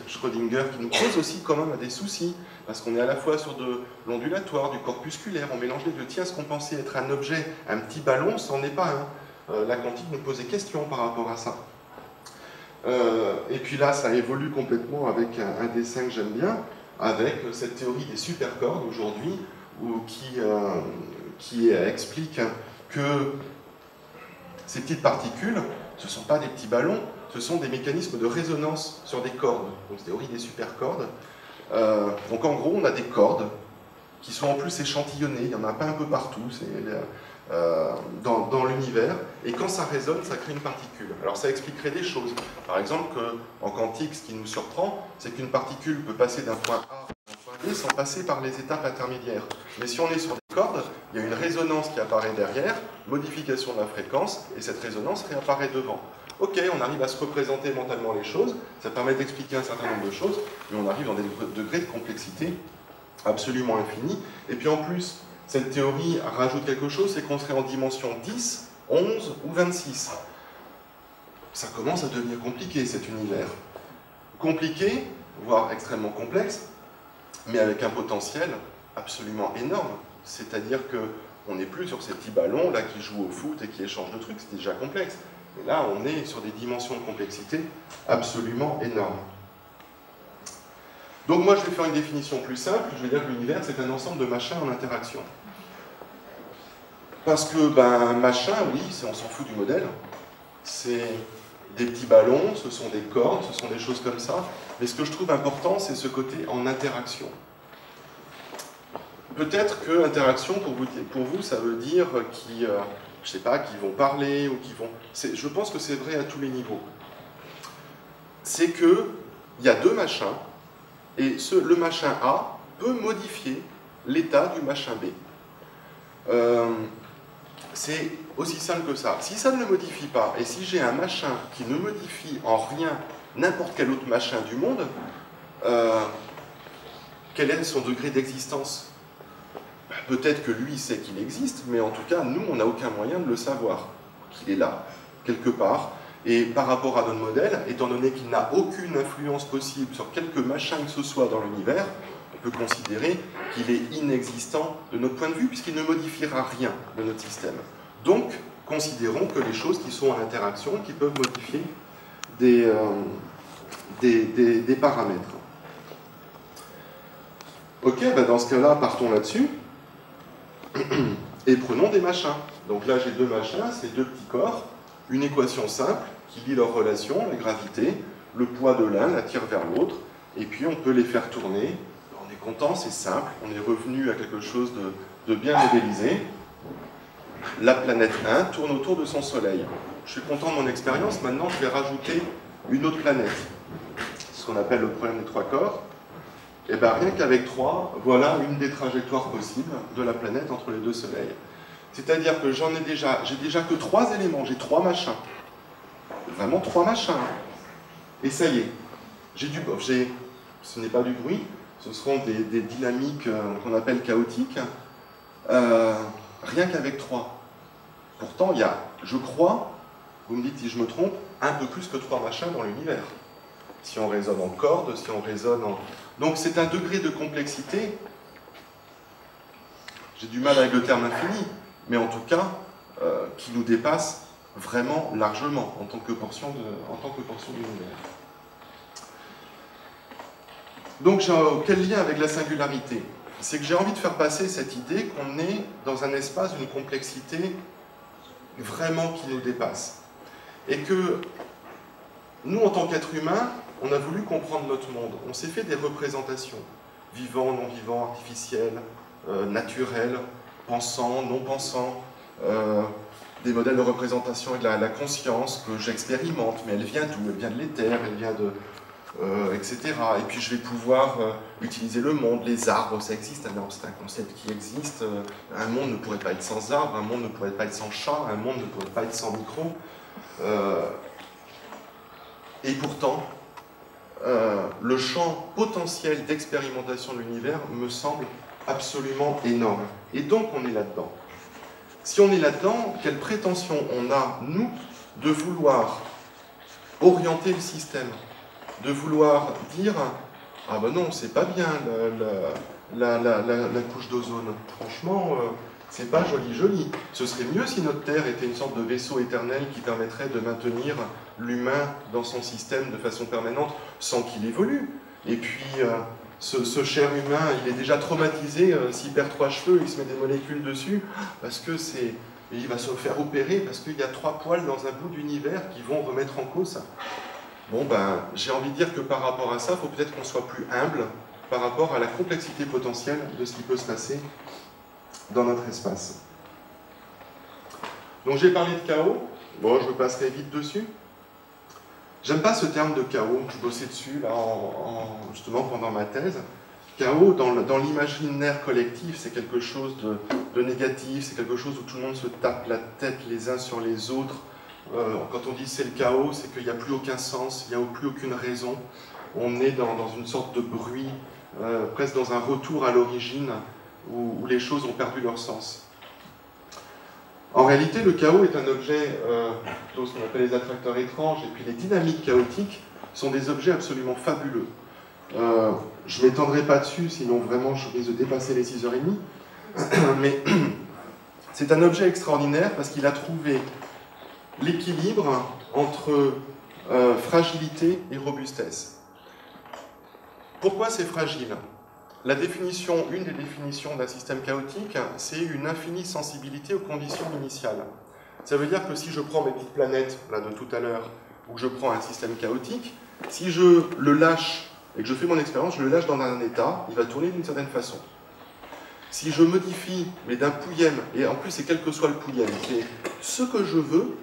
Schrödinger qui nous pose aussi quand même des soucis, parce qu'on est à la fois sur de l'ondulatoire, du corpusculaire, on mélange les deux. Tiens, ce qu'on pensait être un objet, un petit ballon, c'en est pas un. La quantique nous pose des questions par rapport à ça. Et puis là, ça évolue complètement avec un dessin que j'aime bien, avec cette théorie des supercordes aujourd'hui, qui explique que ces petites particules, ce ne sont pas des petits ballons, ce sont des mécanismes de résonance sur des cordes, donc théorie des supercordes. Donc en gros, on a des cordes qui sont en plus échantillonnées, il n'y en a pas un peu partout dans l'univers, et quand ça résonne, ça crée une particule. Alors ça expliquerait des choses. Par exemple, en quantique, ce qui nous surprend, c'est qu'une particule peut passer d'un point A à un point B sans passer par les étapes intermédiaires. Mais si on est sur des cordes, il y a une résonance qui apparaît derrière, modification de la fréquence, et cette résonance réapparaît devant. Ok, on arrive à se représenter mentalement les choses, ça permet d'expliquer un certain nombre de choses, mais on arrive dans des degrés de complexité absolument infinis. Et puis en plus, cette théorie rajoute quelque chose, c'est qu'on serait en dimension 10, 11 ou 26. Ça commence à devenir compliqué, cet univers. Compliqué, voire extrêmement complexe, mais avec un potentiel absolument énorme. C'est-à-dire qu'on n'est plus sur ces petits ballons là qui jouent au foot et qui échangent de trucs, c'est déjà complexe. Mais là, on est sur des dimensions de complexité absolument énormes. Donc moi, je vais faire une définition plus simple. Je vais dire que l'univers, c'est un ensemble de machins en interaction. Parce que, machin, oui, on s'en fout du modèle. C'est des petits ballons, ce sont des cordes, ce sont des choses comme ça. Mais ce que je trouve important, c'est ce côté en interaction. Peut-être que interaction, pour vous, ça veut dire qu'ils vont parler ou qu'ils vont... Je pense que c'est vrai à tous les niveaux. C'est qu'il y a deux machins, et le machin A peut modifier l'état du machin B. C'est aussi simple que ça. Si ça ne le modifie pas, et si j'ai un machin qui ne modifie en rien n'importe quel autre machin du monde, quel est son degré d'existence? Peut-être que lui sait qu'il existe, mais en tout cas, nous, on n'a aucun moyen de le savoir, qu'il est là, quelque part. Et par rapport à notre modèle, étant donné qu'il n'a aucune influence possible sur quelque machin que ce soit dans l'univers, on peut considérer qu'il est inexistant de notre point de vue, puisqu'il ne modifiera rien de notre système. Donc, considérons que les choses qui sont en interaction, qui peuvent modifier des paramètres. Ok, dans ce cas-là, partons là-dessus. Et prenons des machins. Donc là, j'ai deux machins, c'est deux petits corps, une équation simple qui lie leurs relations, la gravité, le poids de l'un l'attire vers l'autre, et puis on peut les faire tourner. On est content, c'est simple, on est revenu à quelque chose de bien modélisé. La planète 1 tourne autour de son soleil. Je suis content de mon expérience, maintenant je vais rajouter une autre planète. Ce qu'on appelle le problème des trois corps. Et bien rien qu'avec 3, voilà une des trajectoires possibles de la planète entre les deux soleils. C'est-à-dire que j'ai déjà que 3 éléments, j'ai 3 machins. Vraiment 3 machins. Et ça y est, ce n'est pas du bruit, ce seront des dynamiques qu'on appelle chaotiques, rien qu'avec 3. Pourtant, il y a, je crois, vous me dites si je me trompe, un peu plus que 3 machins dans l'univers. Si on raisonne en cordes, si on raisonne en... Donc c'est un degré de complexité, j'ai du mal avec le terme infini, mais en tout cas, qui nous dépasse vraiment largement en tant que portion de l'univers. Donc quel lien avec la singularité? C'est que j'ai envie de faire passer cette idée qu'on est dans un espace d'une complexité vraiment qui nous dépasse. Et que nous, en tant qu'êtres humains, on a voulu comprendre notre monde. On s'est fait des représentations, vivants, non-vivants, artificiels, naturels, pensants, non-pensants, des modèles de représentation et de la conscience que j'expérimente, mais elle vient d'où? Elle vient de l'éther, elle vient de... etc. Et puis je vais pouvoir utiliser le monde, les arbres, ça existe, c'est un concept qui existe. Un monde ne pourrait pas être sans arbres, un monde ne pourrait pas être sans chat, un monde ne pourrait pas être sans micro. Et pourtant, le champ potentiel d'expérimentation de l'univers me semble absolument énorme. Et donc on est là-dedans. Si on est là-dedans, quelle prétention on a, nous, de vouloir orienter le système, de vouloir dire « Ah ben non, c'est pas bien la couche d'ozone. Franchement, c'est pas joli. Ce serait mieux si notre Terre était une sorte de vaisseau éternel qui permettrait de maintenir l'humain dans son système de façon permanente sans qu'il évolue. Et puis, ce cher humain, il est déjà traumatisé. S'il perd 3 cheveux, il se met des molécules dessus parce que c'est... Il va se faire opérer parce qu'il y a 3 poils dans un bout d'univers qui vont remettre en cause ça. » Bon, ben, j'ai envie de dire que par rapport à ça, il faut peut-être qu'on soit plus humble par rapport à la complexité potentielle de ce qui peut se passer dans notre espace. Donc j'ai parlé de chaos, bon, je passerai vite dessus. J'aime pas ce terme de chaos, je bossais dessus là, justement pendant ma thèse. Chaos, dans l'imaginaire collectif, c'est quelque chose de négatif, c'est quelque chose où tout le monde se tape la tête les uns sur les autres. Quand on dit c'est le chaos, c'est qu'il n'y a plus aucun sens, il n'y a plus aucune raison. On est dans une sorte de bruit, presque dans un retour à l'origine, où les choses ont perdu leur sens. En réalité, le chaos est un objet, plutôt ce qu'on appelle les attracteurs étranges, et puis les dynamiques chaotiques sont des objets absolument fabuleux. Je ne m'étendrai pas dessus, sinon vraiment je risque de dépasser les 6h30, mais c'est un objet extraordinaire parce qu'il a trouvé l'équilibre entre fragilité et robustesse. Pourquoi c'est fragile? Une des définitions d'un système chaotique, c'est une infinie sensibilité aux conditions initiales. Ça veut dire que si je prends mes petites planètes, là de tout à l'heure, ou que je prends un système chaotique, si je le lâche et que je fais mon expérience, je le lâche dans un état, il va tourner d'une certaine façon. Si je modifie, mais d'un pouillème, et en plus c'est quel que soit le pouillème, c'est ce que je veux,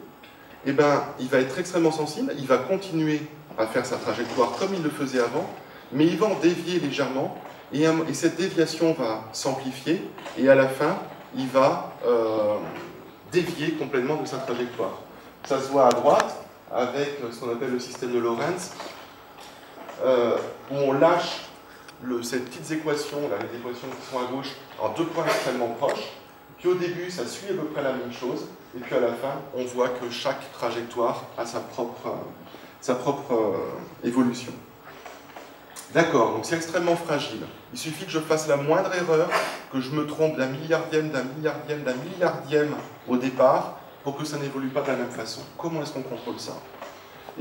eh ben, il va être extrêmement sensible, il va continuer à faire sa trajectoire comme il le faisait avant, mais il va en dévier légèrement, et cette déviation va s'amplifier, et à la fin, il va dévier complètement de sa trajectoire. Ça se voit à droite, avec ce qu'on appelle le système de Lorentz, où on lâche ces petites équations, là, les équations qui sont à gauche, en 2 points extrêmement proches, puis au début, ça suit à peu près la même chose, et puis à la fin, on voit que chaque trajectoire a sa propre évolution. D'accord, donc c'est extrêmement fragile. Il suffit que je fasse la moindre erreur, que je me trompe d'un milliardième au départ, pour que ça n'évolue pas de la même façon. Comment est-ce qu'on contrôle ça?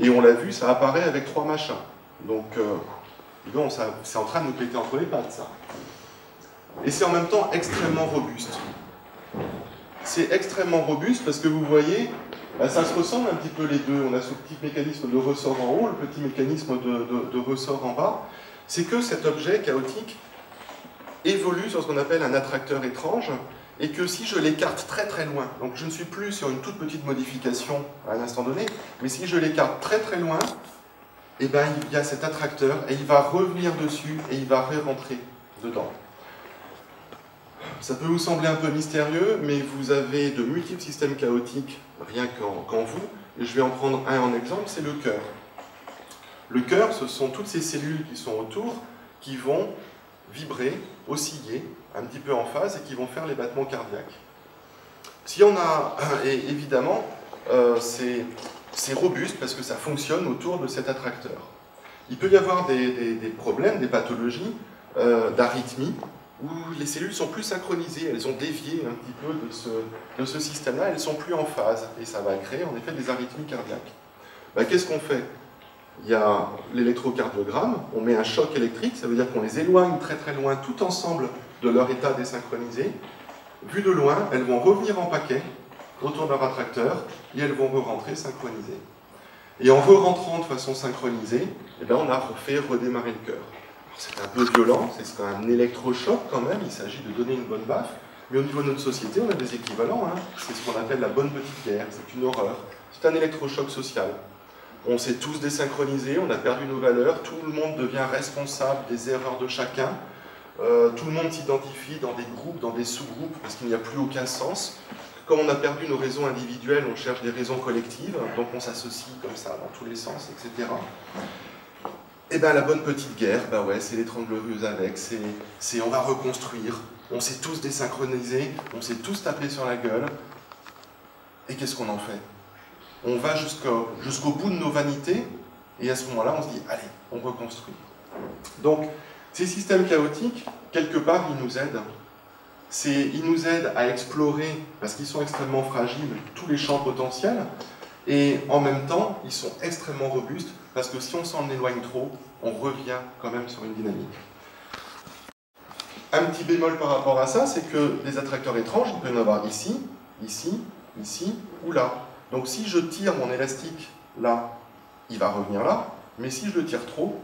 Et on l'a vu, ça apparaît avec 3 machins. Donc, c'est en train de nous péter entre les pattes, ça. Et c'est en même temps extrêmement robuste. C'est extrêmement robuste parce que vous voyez, ça se ressemble un petit peu les deux. On a ce petit mécanisme de ressort en haut, le petit mécanisme de ressort en bas. C'est que cet objet chaotique évolue sur ce qu'on appelle un attracteur étrange, et que si je l'écarte très très loin, donc je ne suis plus sur une toute petite modification à un instant donné, mais si je l'écarte très très loin, eh ben, il y a cet attracteur, et il va revenir dessus, et il va rentrer dedans. Ça peut vous sembler un peu mystérieux, mais vous avez de multiples systèmes chaotiques, rien qu'en vous, et je vais en prendre un en exemple, c'est le cœur. Le cœur, ce sont toutes ces cellules qui sont autour, qui vont vibrer, osciller, un petit peu en phase, et qui vont faire les battements cardiaques. Si on a, et évidemment, c'est robuste parce que ça fonctionne autour de cet attracteur. Il peut y avoir des problèmes, des pathologies d'arythmie, où les cellules sont plus synchronisées, elles ont dévié un petit peu de ce système-là, elles sont plus en phase, et ça va créer en effet des arythmies cardiaques. Ben, qu'est-ce qu'on fait? Il y a l'électrocardiogramme, on met un choc électrique, ça veut dire qu'on les éloigne très très loin, tout ensemble de leur état désynchronisé. Vu de loin, elles vont revenir en paquet autour de leur attracteur, et elles vont re-rentrer synchronisées. Et en re-rentrant de façon synchronisée, eh bien, on a fait redémarrer le cœur. C'est un peu violent, c'est un électrochoc quand même, il s'agit de donner une bonne baffe, mais au niveau de notre société, on a des équivalents, hein. C'est ce qu'on appelle la bonne petite guerre, c'est une horreur. C'est un électrochoc social. On s'est tous désynchronisés, on a perdu nos valeurs, tout le monde devient responsable des erreurs de chacun, tout le monde s'identifie dans des groupes, dans des sous-groupes, parce qu'il n'y a plus aucun sens. Comme on a perdu nos raisons individuelles, on cherche des raisons collectives, donc on s'associe comme ça dans tous les sens, etc. Et bien la bonne petite guerre, ben ouais, c'est l'étrangleuse avec, c'est on va reconstruire, on s'est tous désynchronisés, on s'est tous tapés sur la gueule, et qu'est-ce qu'on en fait? On va jusqu'au bout de nos vanités, et à ce moment-là, on se dit, allez, on reconstruit. Donc, ces systèmes chaotiques, quelque part, ils nous aident. Ils nous aident à explorer, parce qu'ils sont extrêmement fragiles, tous les champs potentiels, et en même temps, ils sont extrêmement robustes, parce que si on s'en éloigne trop, on revient quand même sur une dynamique. Un petit bémol par rapport à ça, c'est que les attracteurs étranges, il peut y en avoir ici, ici, ici ou là. Donc si je tire mon élastique là, il va revenir là, mais si je le tire trop,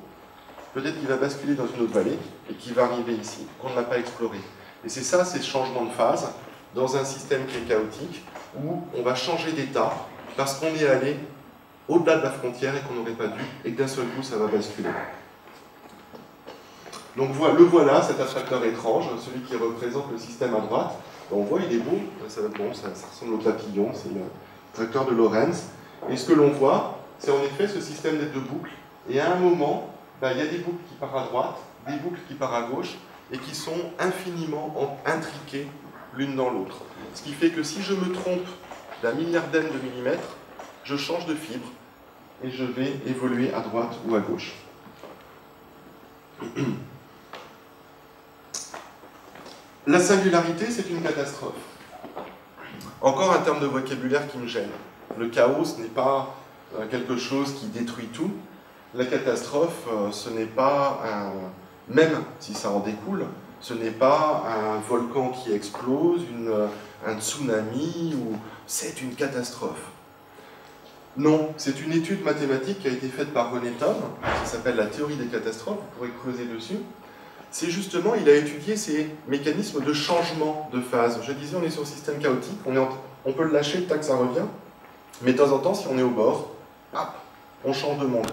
peut-être qu'il va basculer dans une autre vallée et qu'il va arriver ici, qu'on n'a pas exploré. Et c'est ça, ces changements de phase dans un système qui est chaotique, où on va changer d'état parce qu'on est allé au-delà de la frontière et qu'on n'aurait pas dû, et que d'un seul coup, ça va basculer. Donc le voilà, cet attracteur étrange, celui qui représente le système à droite. On voit, il est beau, ça ressemble au papillon, c'est le attracteur de Lorentz. Et ce que l'on voit, c'est en effet ce système de boucles. Et à un moment, il y a des boucles qui partent à droite, des boucles qui partent à gauche, et qui sont infiniment intriquées l'une dans l'autre. Ce qui fait que si je me trompe d'un milliardaine de millimètre, je change de fibre et je vais évoluer à droite ou à gauche. La singularité, c'est une catastrophe. Encore un terme de vocabulaire qui me gêne. Le chaos, ce n'est pas quelque chose qui détruit tout. La catastrophe, ce n'est pas même si ça en découle, ce n'est pas un volcan qui explose, un tsunami, ou c'est une catastrophe. Non, c'est une étude mathématique qui a été faite par René Thom, qui s'appelle la théorie des catastrophes, vous pourrez creuser dessus. C'est justement, il a étudié ces mécanismes de changement de phase. Je disais, on est sur un système chaotique, on peut le lâcher, tac, ça revient, mais de temps en temps, si on est au bord, hop, on change de monde,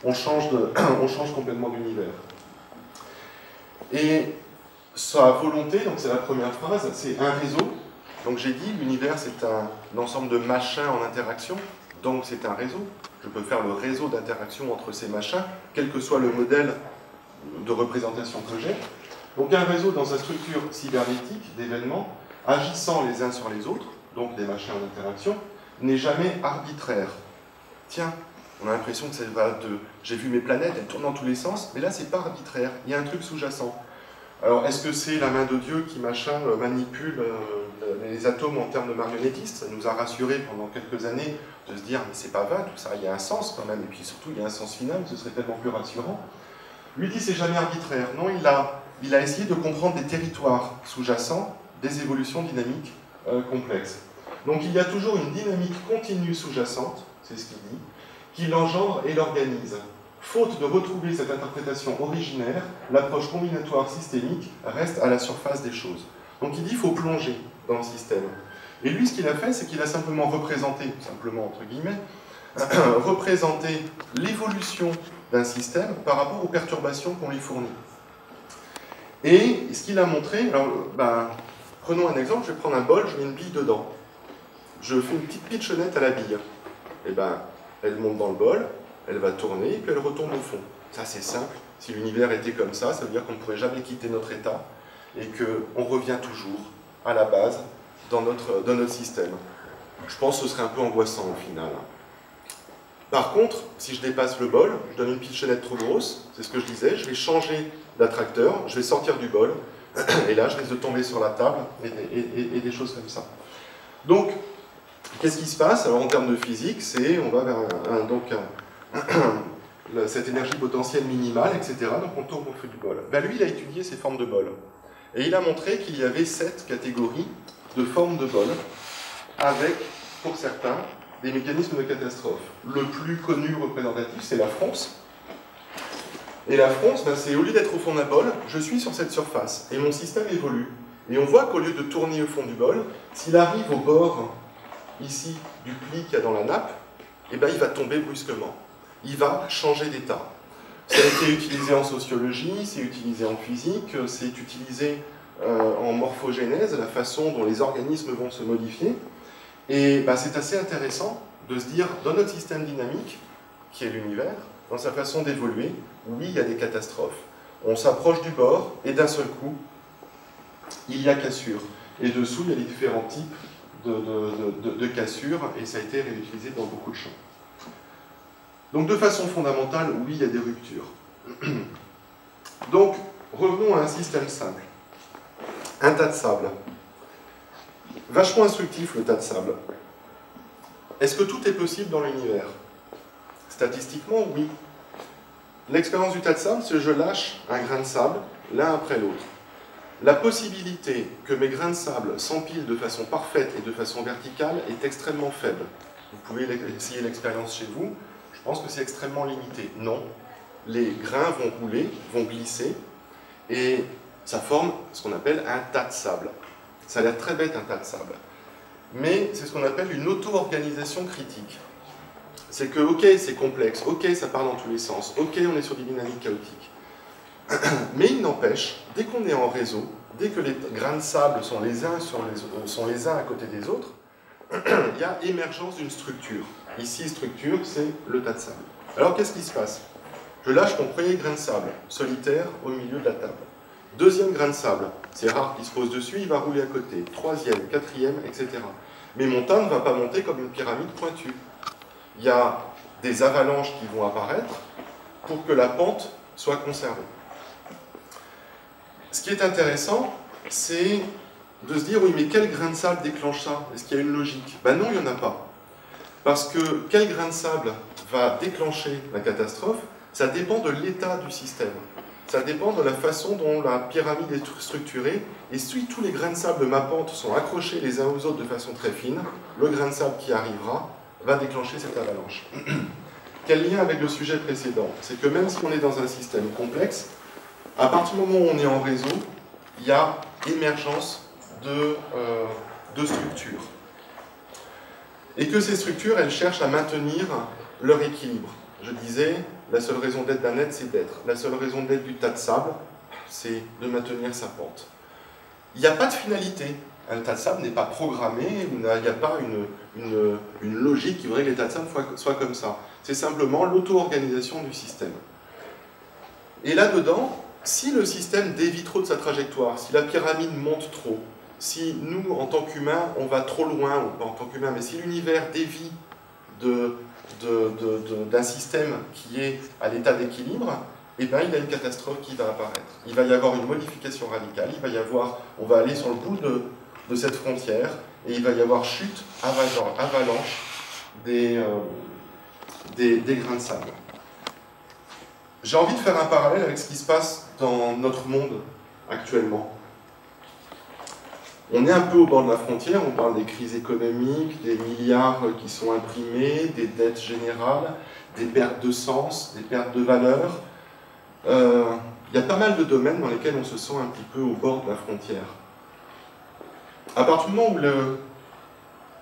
on change complètement d'univers. Et sa volonté, donc c'est la première phrase, c'est un réseau. Donc j'ai dit, l'univers c'est un ensemble de machins en interaction, donc c'est un réseau. Je peux faire le réseau d'interaction entre ces machins, quel que soit le modèle de représentation que j'ai. Donc un réseau dans sa structure cybernétique d'événements, agissant les uns sur les autres, donc des machins en interaction, n'est jamais arbitraire. Tiens, on a l'impression que ça va de... J'ai vu mes planètes, elles tournent dans tous les sens, mais là c'est pas arbitraire, il y a un truc sous-jacent. Alors est-ce que c'est la main de Dieu qui manipule les atomes en termes de marionnettistes? Ça nous a rassurés pendant quelques années de se dire mais c'est pas vain tout ça, il y a un sens quand même, et puis surtout il y a un sens final, ce serait tellement plus rassurant. Lui dit c'est jamais arbitraire, non, il a essayé de comprendre des territoires sous-jacents, des évolutions dynamiques complexes. Donc il y a toujours une dynamique continue sous-jacente, c'est ce qu'il dit, qui l'engendre et l'organise. Faute de retrouver cette interprétation originaire, l'approche combinatoire systémique reste à la surface des choses. Donc il dit qu'il faut plonger dans le système. Et lui, ce qu'il a fait, c'est qu'il a simplement représenté, simplement entre guillemets, représenté l'évolution d'un système par rapport aux perturbations qu'on lui fournit. Et ce qu'il a montré, alors, prenons un exemple, je vais prendre un bol, je mets une bille dedans. Je fais une petite pitchonnette à la bille. Et elle monte dans le bol, elle va tourner, et puis elle retombe au fond. Ça, c'est simple. Si l'univers était comme ça veut dire qu'on ne pourrait jamais quitter notre état, et qu'on revient toujours à la base dans notre système. Je pense que ce serait un peu angoissant au final. Par contre, si je dépasse le bol, je donne une pitchonnette trop grosse, c'est ce que je disais, je vais changer d'attracteur, je vais sortir du bol, et là, je risque de tomber sur la table, et des choses comme ça. Donc, qu'est-ce qui se passe? Alors, en termes de physique, on va vers cette énergie potentielle minimale, etc. Donc, on tourne au feu du bol. Lui, il a étudié ces formes de bol. Et il a montré qu'il y avait 7 catégories de formes de bol, avec, pour certains, des mécanismes de catastrophe. Le plus connu représentatif, c'est la fronce. Et la fronce, ben, c'est au lieu d'être au fond d'un bol, je suis sur cette surface, et mon système évolue. Et on voit qu'au lieu de tourner au fond du bol, s'il arrive au bord, ici, du pli qu'il y a dans la nappe, eh ben, il va tomber brusquement. Il va changer d'état. Ça a été utilisé en sociologie, c'est utilisé en physique, c'est utilisé en morphogénèse, la façon dont les organismes vont se modifier. Et ben, c'est assez intéressant de se dire, dans notre système dynamique, qui est l'univers, dans sa façon d'évoluer, oui, il y a des catastrophes. On s'approche du bord, et d'un seul coup, il y a cassure. Et dessous, il y a les différents types de cassures, et ça a été réutilisé dans beaucoup de champs. Donc, de façon fondamentale, oui, il y a des ruptures. Donc, revenons à un système simple. Un tas de sable. Vachement instructif, le tas de sable. Est-ce que tout est possible dans l'univers? Statistiquement, oui. L'expérience du tas de sable, c'est que je lâche un grain de sable l'un après l'autre. La possibilité que mes grains de sable s'empilent de façon parfaite et de façon verticale est extrêmement faible. Vous pouvez essayer l'expérience chez vous, je pense que c'est extrêmement limité. Non, les grains vont rouler, vont glisser, et ça forme ce qu'on appelle un tas de sable. Ça a l'air très bête, un tas de sable. Mais c'est ce qu'on appelle une auto-organisation critique. C'est que, ok, c'est complexe, ok, ça part dans tous les sens, ok, on est sur des dynamiques chaotiques. Mais il n'empêche, dès qu'on est en réseau, dès que les grains de sable sont les uns à côté des autres, il y a émergence d'une structure. Ici, structure, c'est le tas de sable. Alors, qu'est-ce qui se passe? Je lâche mon premier grain de sable, solitaire, au milieu de la table. Deuxième grain de sable, c'est rare qu'il se pose dessus, il va rouler à côté. Troisième, quatrième, etc. Mais mon tas ne va pas monter comme une pyramide pointue. Il y a des avalanches qui vont apparaître pour que la pente soit conservée. Ce qui est intéressant, c'est de se dire, oui, mais quel grain de sable déclenche ça? Est-ce qu'il y a une logique? Ben non, il n'y en a pas. Parce que quel grain de sable va déclencher la catastrophe, ça dépend de l'état du système. Ça dépend de la façon dont la pyramide est structurée. Et si tous les grains de sable de ma pente sont accrochés les uns aux autres de façon très fine, le grain de sable qui arrivera va déclencher cette avalanche. Quel lien avec le sujet précédent? C'est que même si on est dans un système complexe, à partir du moment où on est en réseau, il y a émergence de structures. Et que ces structures, elles cherchent à maintenir leur équilibre. Je disais, la seule raison d'être d'un être, c'est d'être. La seule raison d'être du tas de sable, c'est de maintenir sa pente. Il n'y a pas de finalité. Un tas de sable n'est pas programmé, il n'y a pas une logique qui voudrait que les tas de sable soient comme ça. C'est simplement l'auto-organisation du système. Et là-dedans, si le système dévie trop de sa trajectoire, si la pyramide monte trop, si nous, en tant qu'humains, on va trop loin, ou pas en tant qu'humains, mais si l'univers dévie d'un système qui est à l'état d'équilibre, eh bien, il y a une catastrophe qui va apparaître. Il va y avoir une modification radicale, on va aller sur le bout de cette frontière, et il va y avoir chute, avalanche des grains de sable. J'ai envie de faire un parallèle avec ce qui se passe dans notre monde actuellement. On est un peu au bord de la frontière, on parle des crises économiques, des milliards qui sont imprimés, des dettes générales, des pertes de sens, des pertes de valeur. Il y a pas mal de domaines dans lesquels on se sent un petit peu au bord de la frontière. À partir du moment où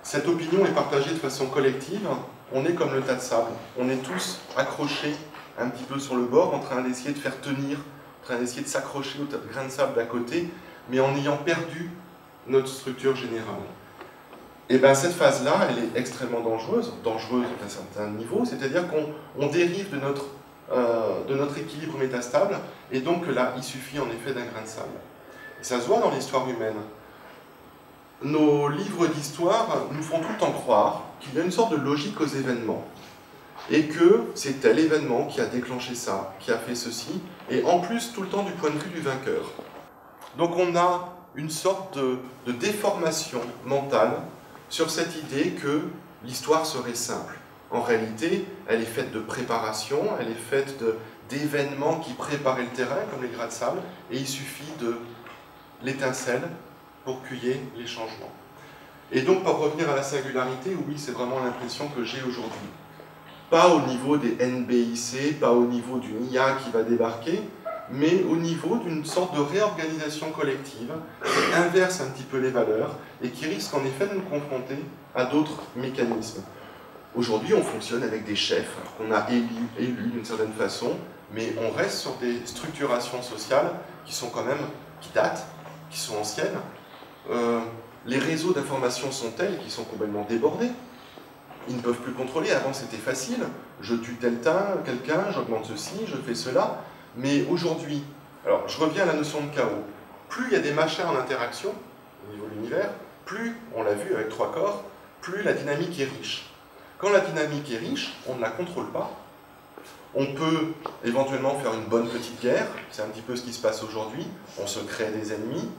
cette opinion est partagée de façon collective, on est comme le tas de sable. On est tous accrochés un petit peu sur le bord, en train d'essayer de faire tenir, en train d'essayer de s'accrocher au grain de sable d'à côté, mais en ayant perdu notre structure générale. Et bien cette phase-là, elle est extrêmement dangereuse à un certain niveau, c'est-à-dire qu'on dérive de notre équilibre métastable, et donc là, il suffit en effet d'un grain de sable. Et ça se voit dans l'histoire humaine. Nos livres d'histoire nous font tout le temps croire qu'il y a une sorte de logique aux événements, et que c'est tel événement qui a déclenché ça, qui a fait ceci, et en plus tout le temps du point de vue du vainqueur. Donc on a une sorte de déformation mentale sur cette idée que l'histoire serait simple. En réalité, elle est faite de préparation, elle est faite d'événements qui préparaient le terrain, comme les grains de sable, et il suffit de l'étincelle pour cueillir les changements. Et donc, pour revenir à la singularité, oui, c'est vraiment l'impression que j'ai aujourd'hui. Pas au niveau des NBIC, pas au niveau d'une IA qui va débarquer, mais au niveau d'une sorte de réorganisation collective qui inverse un petit peu les valeurs et qui risque en effet de nous confronter à d'autres mécanismes. Aujourd'hui, on fonctionne avec des chefs qu'on a élus d'une certaine façon, mais on reste sur des structurations sociales qui sont quand même, qui datent, qui sont anciennes. Les réseaux d'information sont tels qu'ils sont complètement débordés. Ils ne peuvent plus contrôler. Avant, c'était facile. Je tue quelqu'un, j'augmente ceci, je fais cela. Mais aujourd'hui, alors je reviens à la notion de chaos. Plus il y a des machins en interaction au niveau de l'univers, plus, on l'a vu avec 3 corps, plus la dynamique est riche. Quand la dynamique est riche, on ne la contrôle pas. On peut éventuellement faire une bonne petite guerre. C'est un petit peu ce qui se passe aujourd'hui. On se crée des ennemis.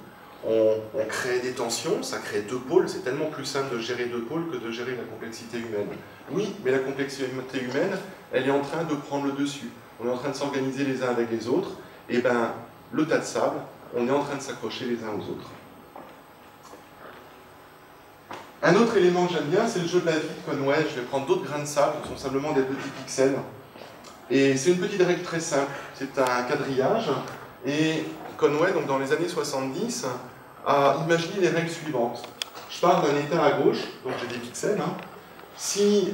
On crée des tensions, ça crée 2 pôles, c'est tellement plus simple de gérer 2 pôles que de gérer la complexité humaine. Oui, mais la complexité humaine, elle est en train de prendre le dessus. On est en train de s'organiser les uns avec les autres, et bien, le tas de sable, on est en train de s'accrocher les uns aux autres. Un autre élément que j'aime bien, c'est le jeu de la vie de Conway. Je vais prendre d'autres grains de sable, ce sont simplement des petits pixels. Et c'est une petite règle très simple, c'est un quadrillage, et Conway, donc dans les années 70, a imaginé les règles suivantes. Je pars d'un état à gauche, donc j'ai des pixels. Hein. Si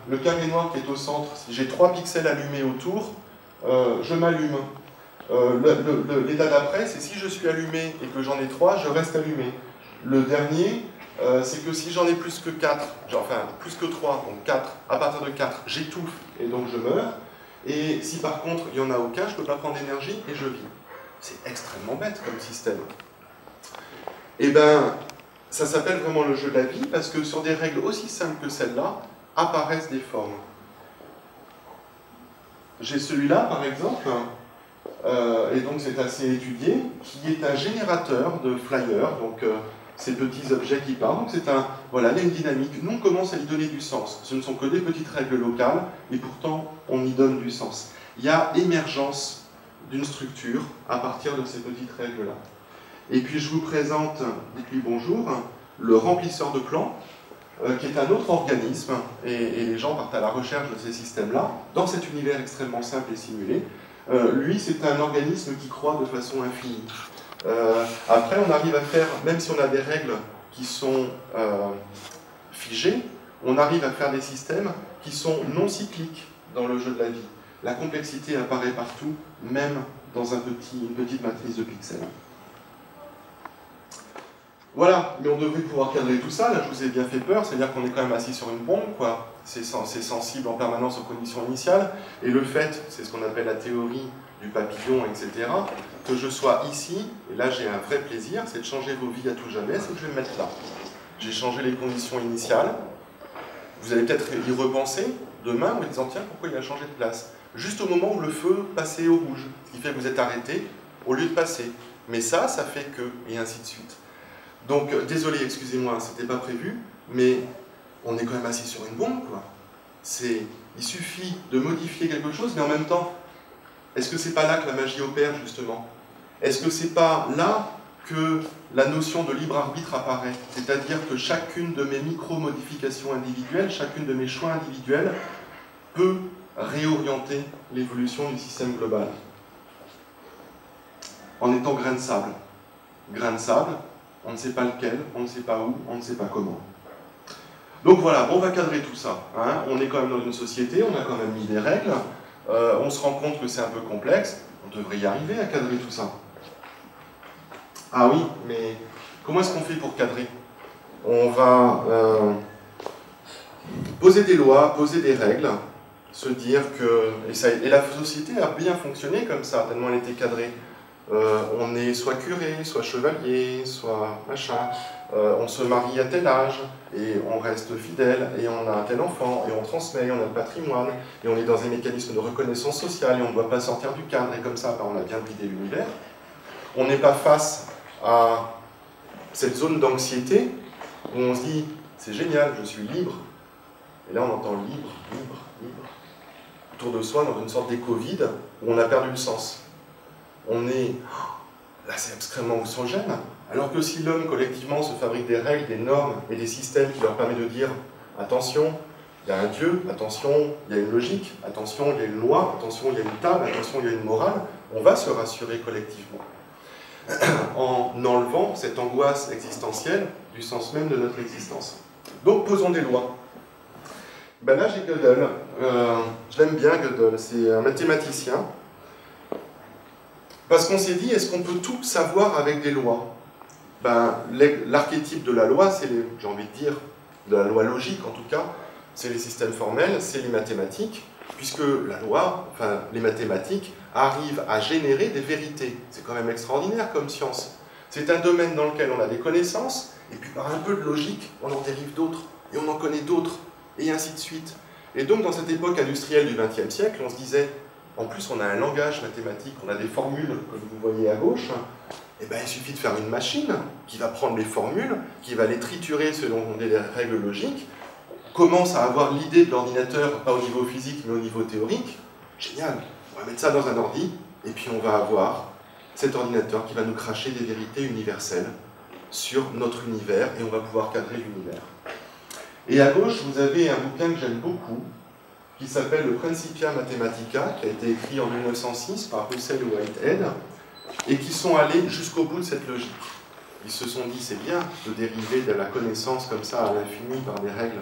le carré noir qui est au centre, si j'ai 3 pixels allumés autour, je m'allume. L'état d'après, c'est si je suis allumé et que j'en ai 3, je reste allumé. Le dernier, c'est que si j'en ai plus que 4, enfin plus que 3, donc 4, à partir de 4, j'étouffe et donc je meurs. Et si par contre il n'y en a aucun, je ne peux pas prendre d'énergie et je vis. C'est extrêmement bête comme système. Et bien, ça s'appelle vraiment le jeu de la vie parce que sur des règles aussi simples que celles-là, apparaissent des formes. J'ai celui-là, par exemple, et donc c'est assez étudié, qui est un générateur de flyers, donc ces petits objets qui parlent. Donc c'est un, voilà, il y a une dynamique. Nous, on commence à y donner du sens. Ce ne sont que des petites règles locales, et pourtant, on y donne du sens. Il y a émergence d'une structure à partir de ces petites règles-là. Et puis je vous présente, dites-lui bonjour, le remplisseur de plans, qui est un autre organisme, et les gens partent à la recherche de ces systèmes-là, dans cet univers extrêmement simple et simulé. Lui, c'est un organisme qui croît de façon infinie. Après, on arrive à faire, même si on a des règles qui sont figées, on arrive à faire des systèmes qui sont non cycliques dans le jeu de la vie. La complexité apparaît partout, même dans une petite matrice de pixels. Voilà, mais on devrait pouvoir cadrer tout ça. Là, je vous ai bien fait peur, c'est-à-dire qu'on est quand même assis sur une bombe, quoi. C'est sensible en permanence aux conditions initiales. Et le fait, c'est ce qu'on appelle la théorie du papillon, etc., que je sois ici, et là j'ai un vrai plaisir, c'est de changer vos vies à tout jamais, c'est que je vais me mettre là. J'ai changé les conditions initiales. Vous allez peut-être y repenser demain en vous disant, tiens, pourquoi il a changé de place? Juste au moment où le feu passait au rouge, ce qui fait que vous êtes arrêté au lieu de passer. Mais ça fait que, et ainsi de suite. Donc, désolé, excusez-moi, c'était pas prévu, mais on est quand même assis sur une bombe, quoi. Il suffit de modifier quelque chose, mais en même temps, est-ce que c'est pas là que la magie opère, justement? Est-ce que c'est pas là que la notion de libre arbitre apparaît? C'est-à-dire que chacune de mes micro-modifications individuelles, chacune de mes choix individuels peut réorienter l'évolution du système global. En étant grain de sable. Grain de sable, on ne sait pas lequel, on ne sait pas où, on ne sait pas comment. Donc voilà, bon, on va cadrer tout ça. Hein. On est quand même dans une société, on a quand même mis des règles, on se rend compte que c'est un peu complexe, on devrait y arriver à cadrer tout ça. Ah oui, mais comment est-ce qu'on fait pour cadrer? On va poser des lois, poser des règles, se dire que... Et la société a bien fonctionné comme ça, tellement elle était cadrée. On est soit curé, soit chevalier, soit machin, on se marie à tel âge, et on reste fidèle, et on a un tel enfant, et on transmet, et on a le patrimoine, et on est dans un mécanisme de reconnaissance sociale, et on ne doit pas sortir du cadre, et comme ça, on a bien bridé l'univers. On n'est pas face à cette zone d'anxiété, où on se dit, c'est génial, je suis libre, et là on entend libre, libre, libre, autour de soi, dans une sorte d'éco vide, où on a perdu le sens. On est là c'est extrêmement anxiogène, alors que si l'homme collectivement se fabrique des règles, des normes et des systèmes qui leur permettent de dire attention, il y a un Dieu, attention, il y a une logique, attention, il y a une loi, attention, il y a une table, attention, il y a une morale, on va se rassurer collectivement en enlevant cette angoisse existentielle du sens même de notre existence. Donc posons des lois. Ben là j'ai Gödel, je l'aime bien Gödel, c'est un mathématicien, parce qu'on s'est dit, est-ce qu'on peut tout savoir avec des lois? Ben, l'archétype de la loi, c'est, j'ai envie de dire, de la loi logique en tout cas, c'est les systèmes formels, c'est les mathématiques, puisque la loi, enfin les mathématiques, arrivent à générer des vérités. C'est quand même extraordinaire comme science. C'est un domaine dans lequel on a des connaissances, et puis par un peu de logique, on en dérive d'autres, et on en connaît d'autres, et ainsi de suite. Et donc dans cette époque industrielle du XXe siècle, on se disait, en plus on a un langage mathématique, on a des formules, comme vous voyez à gauche, et ben, il suffit de faire une machine qui va prendre les formules, qui va les triturer selon des règles logiques, commence à avoir l'idée de l'ordinateur, pas au niveau physique, mais au niveau théorique. Génial, on va mettre ça dans un ordi, et puis on va avoir cet ordinateur qui va nous cracher des vérités universelles sur notre univers, et on va pouvoir cadrer l'univers. Et à gauche, vous avez un bouquin que j'aime beaucoup, qui s'appelle le Principia Mathematica, qui a été écrit en 1906 par Russell et Whitehead, et qui sont allés jusqu'au bout de cette logique. Ils se sont dit, c'est bien de dériver de la connaissance comme ça à l'infini par des règles.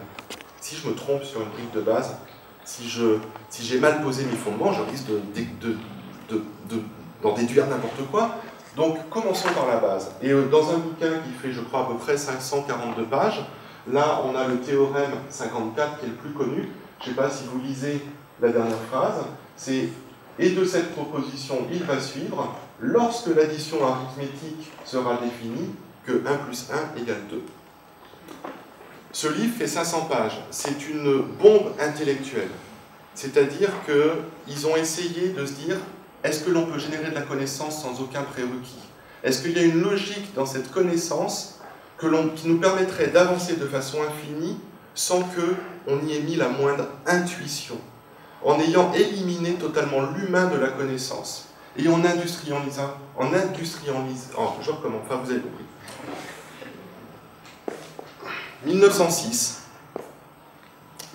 Si je me trompe sur une brique de base, si j'ai mal posé mes fondements, je risque d'en déduire n'importe quoi. Donc, commençons par la base. Et dans un bouquin qui fait, je crois, à peu près 542 pages, là, on a le théorème 54 qui est le plus connu. Je ne sais pas si vous lisez la dernière phrase. C'est « Et de cette proposition, il va suivre, lorsque l'addition arithmétique sera définie, que 1 plus 1 égale 2. » Ce livre fait 500 pages. C'est une bombe intellectuelle. C'est-à-dire qu'ils ont essayé de se dire, est-ce que l'on peut générer de la connaissance sans aucun prérequis? Est-ce qu'il y a une logique dans cette connaissance qui nous permettrait d'avancer de façon infinie sans qu'on y ait mis la moindre intuition, en ayant éliminé totalement l'humain de la connaissance et en industrialisant, je recommence, enfin vous avez compris. 1906,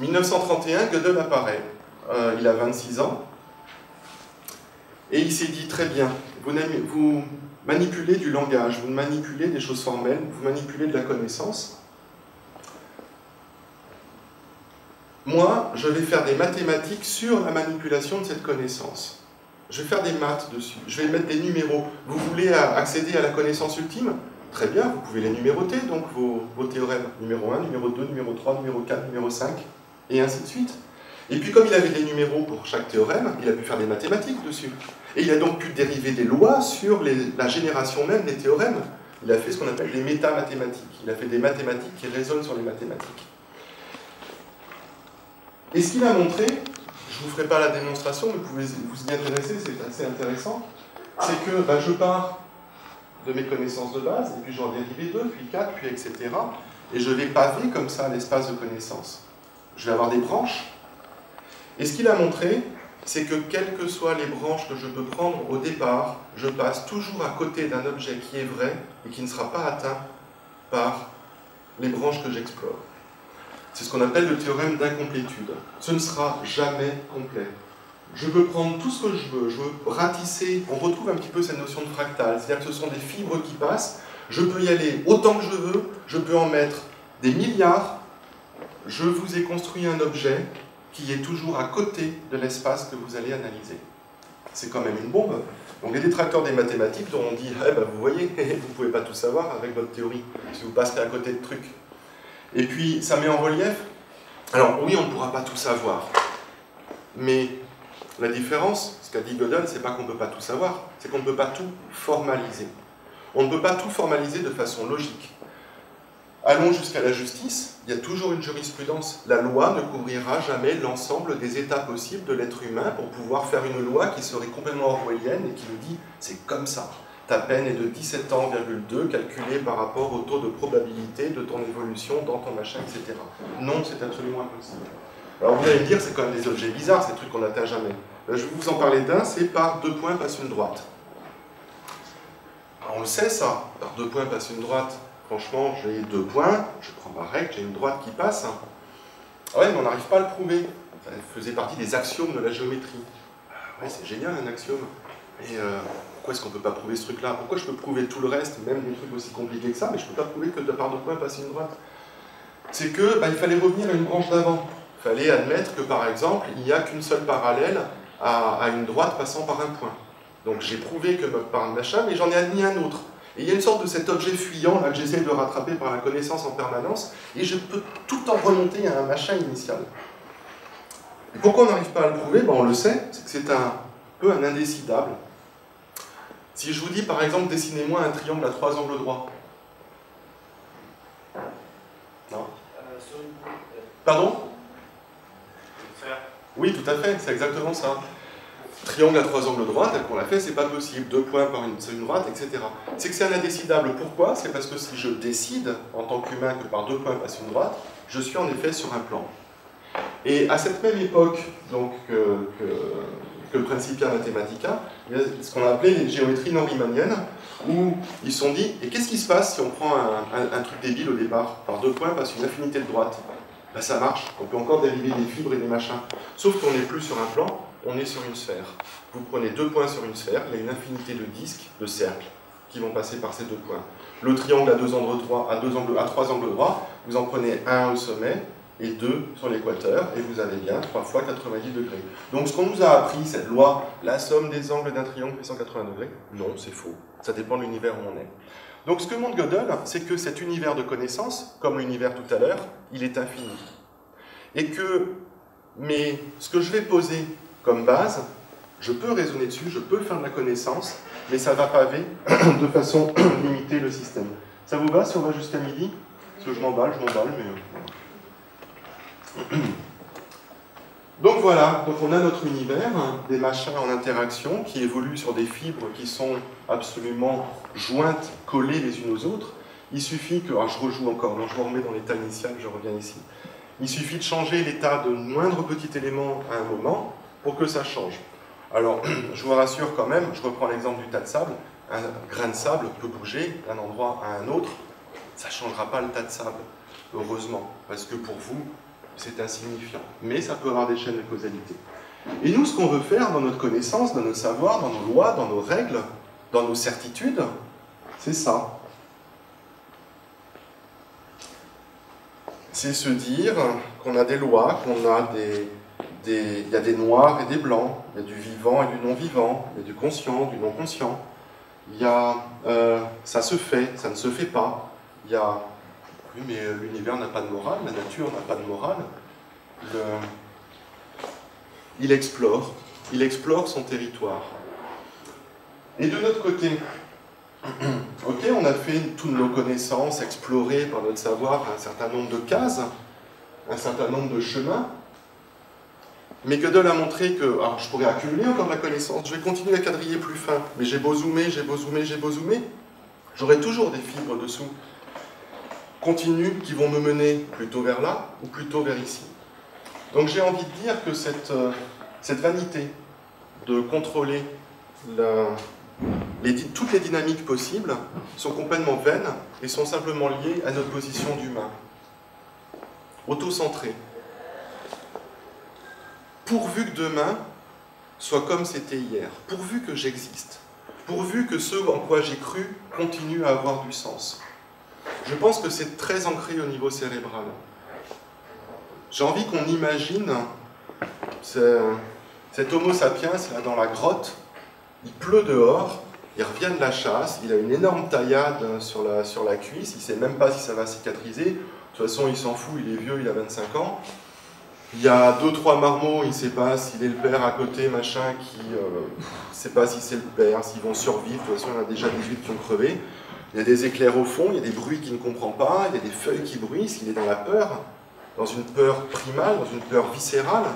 1931, Gödel apparaît, il a 26 ans, et il s'est dit, très bien, vous manipulez du langage, vous manipulez des choses formelles, vous manipulez de la connaissance. Moi, je vais faire des mathématiques sur la manipulation de cette connaissance. Je vais faire des maths dessus, je vais mettre des numéros. Vous voulez accéder à la connaissance ultime? Très bien, vous pouvez les numéroter, donc vos théorèmes. Numéro 1, numéro 2, numéro 3, numéro 4, numéro 5, et ainsi de suite. Et puis comme il avait des numéros pour chaque théorème, il a pu faire des mathématiques dessus. Et il a donc pu dériver des lois sur la génération même des théorèmes. Il a fait ce qu'on appelle des métamathématiques. Il a fait des mathématiques qui résonnent sur les mathématiques. Et ce qu'il a montré, je ne vous ferai pas la démonstration, mais vous pouvez vous y intéresser, c'est assez intéressant, c'est que je pars de mes connaissances de base, et puis j'en dérive 2, puis 4, puis etc. Et je vais paver comme ça l'espace de connaissances. Je vais avoir des branches. Et ce qu'il a montré, c'est que quelles que soient les branches que je peux prendre au départ, je passe toujours à côté d'un objet qui est vrai et qui ne sera pas atteint par les branches que j'explore. C'est ce qu'on appelle le théorème d'incomplétude. Ce ne sera jamais complet. Je peux prendre tout ce que je veux ratisser, on retrouve un petit peu cette notion de fractal, c'est-à-dire que ce sont des fibres qui passent, je peux y aller autant que je veux, je peux en mettre des milliards, je vous ai construit un objet qui est toujours à côté de l'espace que vous allez analyser. C'est quand même une bombe. Donc les détracteurs des mathématiques auront dit « vous voyez, vous ne pouvez pas tout savoir avec votre théorie, si vous passerez à côté de trucs. » Et puis ça met en relief, alors oui, on ne pourra pas tout savoir, mais la différence, ce qu'a dit Gödel, c'est pas qu'on ne peut pas tout savoir, c'est qu'on ne peut pas tout formaliser. On ne peut pas tout formaliser de façon logique. Allons jusqu'à la justice, il y a toujours une jurisprudence. La loi ne couvrira jamais l'ensemble des états possibles de l'être humain pour pouvoir faire une loi qui serait complètement orwellienne et qui nous dit « c'est comme ça ». Ta peine est de 17 ans,2 calculée par rapport au taux de probabilité de ton évolution dans ton machin, etc. Non, c'est absolument impossible. Alors vous allez me dire, c'est quand même des objets bizarres, ces trucs qu'on n'atteint jamais. Je vais vous en parler d'un, c'est par 2 points passe une droite. on le sait ça, par 2 points passe une droite. Franchement, j'ai 2 points, je prends ma règle, j'ai une droite qui passe. Ah ouais, mais on n'arrive pas à le prouver. Ça faisait partie des axiomes de la géométrie. Ouais, c'est génial un axiome. Mais pourquoi est-ce qu'on ne peut pas prouver ce truc-là? Pourquoi je peux prouver tout le reste, même des trucs aussi compliqués que ça, mais je ne peux pas prouver que de par 2 points passe une droite? C'est que il fallait revenir à une branche d'avant. Il fallait admettre que par exemple, il n'y a qu'une seule parallèle à une droite passant par un point. Donc j'ai prouvé que par un machin, mais j'en ai admis un autre. Et il y a une sorte de cet objet fuyant là, que j'essaie de rattraper par la connaissance en permanence, et je peux tout le temps remonter à un machin initial. Et pourquoi on n'arrive pas à le prouver? On le sait, c'est que c'est un peu un indécidable. Si je vous dis par exemple, dessinez-moi un triangle à 3 angles droits. Non? Sur une boule. Pardon? Faire. Oui, tout à fait, c'est exactement ça. Triangle à 3 angles droits, tel qu'on l'a fait, c'est pas possible. 2 points par une droite, etc. C'est que c'est un indécidable. Pourquoi? C'est parce que si je décide, en tant qu'humain, que par 2 points passe une droite, je suis en effet sur un plan. Et à cette même époque donc, que Principia Mathematica, il y a ce qu'on a appelé les géométries non-riemanniennes, où ils se sont dit, et qu'est-ce qui se passe si on prend un truc débile au départ? Par 2 points passe une infinité de droites. Ben, ça marche, on peut encore dériver des fibres et des machins. Sauf qu'on n'est plus sur un plan, on est sur une sphère. Vous prenez 2 points sur une sphère, il y a une infinité de disques, de cercles, qui vont passer par ces 2 points. Le triangle à 3 angles droits, vous en prenez un au sommet, et 2 sur l'équateur, et vous avez bien 3 fois 90 degrés. Donc ce qu'on nous a appris, cette loi, la somme des angles d'un triangle fait 180 degrés, non, c'est faux. Ça dépend de l'univers où on est. Donc ce que montre Gödel, c'est que cet univers de connaissances, comme l'univers tout à l'heure, il est infini. Et que, mais ce que je vais poser comme base, je peux raisonner dessus, je peux faire de la connaissance, mais ça va paver de façon limitée le système. Ça vous va si on va jusqu'à midi? Parce que je m'emballe, mais... Donc voilà, donc on a notre univers, des machins en interaction qui évoluent sur des fibres qui sont absolument jointes, collées les unes aux autres. Il suffit que, alors je rejoue encore, non, je me remets dans l'état initial, je reviens ici. Il suffit de changer l'état de moindre petit élément à un moment pour que ça change. Alors, je vous rassure quand même, je reprends l'exemple du tas de sable, un grain de sable peut bouger d'un endroit à un autre, ça ne changera pas le tas de sable, heureusement, parce que pour vous, c'est insignifiant. Mais ça peut avoir des chaînes de causalité. Et nous, ce qu'on veut faire dans notre connaissance, dans notre savoir, dans nos lois, dans nos règles, dans nos certitudes, c'est ça. C'est se dire qu'on a des lois, qu'on a il y a des noirs et des blancs, il y a du vivant et du non-vivant, il y a du conscient, du non-conscient. Il y a ça se fait, ça ne se fait pas. Il y a oui, mais l'univers n'a pas de morale, la nature n'a pas de morale. Il explore son territoire. Et de notre côté, ok, on a fait toutes nos connaissances, exploré par notre savoir un certain nombre de cases, un certain nombre de chemins, mais Gödel a montré que, alors je pourrais accumuler encore de la connaissance, je vais continuer à quadriller plus fin, mais j'ai beau zoomer, j'aurai toujours des fibres dessous, continues, qui vont me mener plutôt vers là, ou plutôt vers ici. Donc j'ai envie de dire que cette vanité de contrôler toutes les dynamiques possibles sont complètement vaines et sont simplement liées à notre position d'humain. Auto-centré. Pourvu que demain soit comme c'était hier, pourvu que j'existe, pourvu que ce en quoi j'ai cru continue à avoir du sens. Je pense que c'est très ancré au niveau cérébral. J'ai envie qu'on imagine cet homo sapiens là dans la grotte, il pleut dehors, il revient de la chasse, il a une énorme taillade sur la cuisse, il ne sait même pas si ça va cicatriser, de toute façon il s'en fout, il est vieux, il a 25 ans. Il y a 2-3 marmots, il ne sait pas s'il est le père à côté, machin, qui ne sait pas si c'est le père, s'ils vont survivre, de toute façon il y en a déjà 18 qui ont crevé. Il y a des éclairs au fond, il y a des bruits qu'il ne comprend pas, il y a des feuilles qui bruissent, il est dans la peur, dans une peur primale, dans une peur viscérale.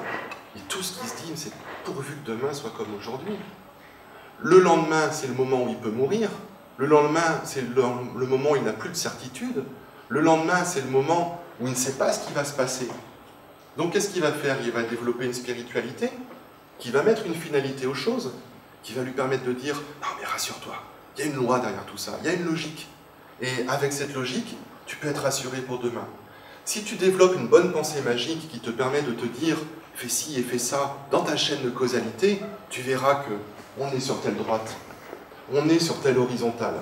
Et tout ce qui se dit, c'est pourvu que demain soit comme aujourd'hui. Le lendemain, c'est le moment où il peut mourir. Le lendemain, c'est le moment où il n'a plus de certitude. Le lendemain, c'est le moment où il ne sait pas ce qui va se passer. Donc qu'est-ce qu'il va faire? Il va développer une spiritualité qui va mettre une finalité aux choses, qui va lui permettre de dire « Non mais rassure-toi, Il y a une loi derrière tout ça, il y a une logique. Et avec cette logique, tu peux être assuré pour demain. Si tu développes une bonne pensée magique qui te permet de te dire « fais ci et fais ça » dans ta chaîne de causalité, tu verras que on est sur telle droite, on est sur telle horizontale.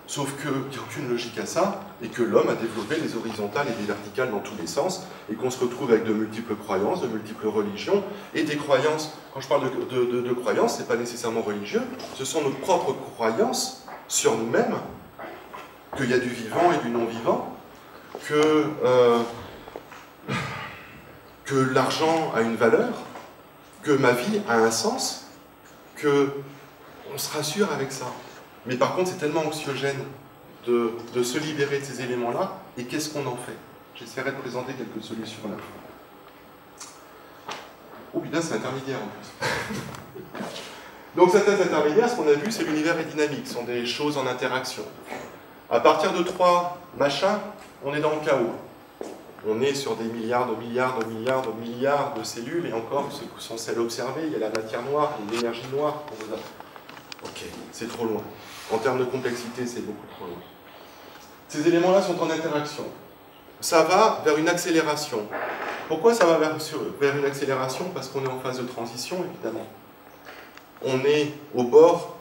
Sauf qu'il n'y a aucune logique à ça, et que l'homme a développé des horizontales et des verticales dans tous les sens, et qu'on se retrouve avec de multiples croyances, de multiples religions, et des croyances, quand je parle de croyances, ce n'est pas nécessairement religieux, ce sont nos propres croyances sur nous-mêmes, qu'il y a du vivant et du non-vivant, que l'argent a une valeur, que ma vie a un sens, qu'on se rassure avec ça. Mais par contre, c'est tellement anxiogène de se libérer de ces éléments-là, et qu'est-ce qu'on en fait? J'essaierai de présenter quelques solutions là. Oh putain, c'est intermédiaire en plus. Donc certains intermédiaires, ce qu'on a vu, c'est l'univers est dynamique, ce sont des choses en interaction. À partir de 3 machins, on est dans le chaos. On est sur des milliards de milliards de milliards de milliards de cellules, et encore, ce sont celles observées, il y a la matière noire, il y a l'énergie noire. Ok, c'est trop loin. En termes de complexité, c'est beaucoup trop loin. Ces éléments-là sont en interaction. Ça va vers une accélération. Pourquoi ça va vers une accélération? Parce qu'on est en phase de transition, évidemment. On est au bord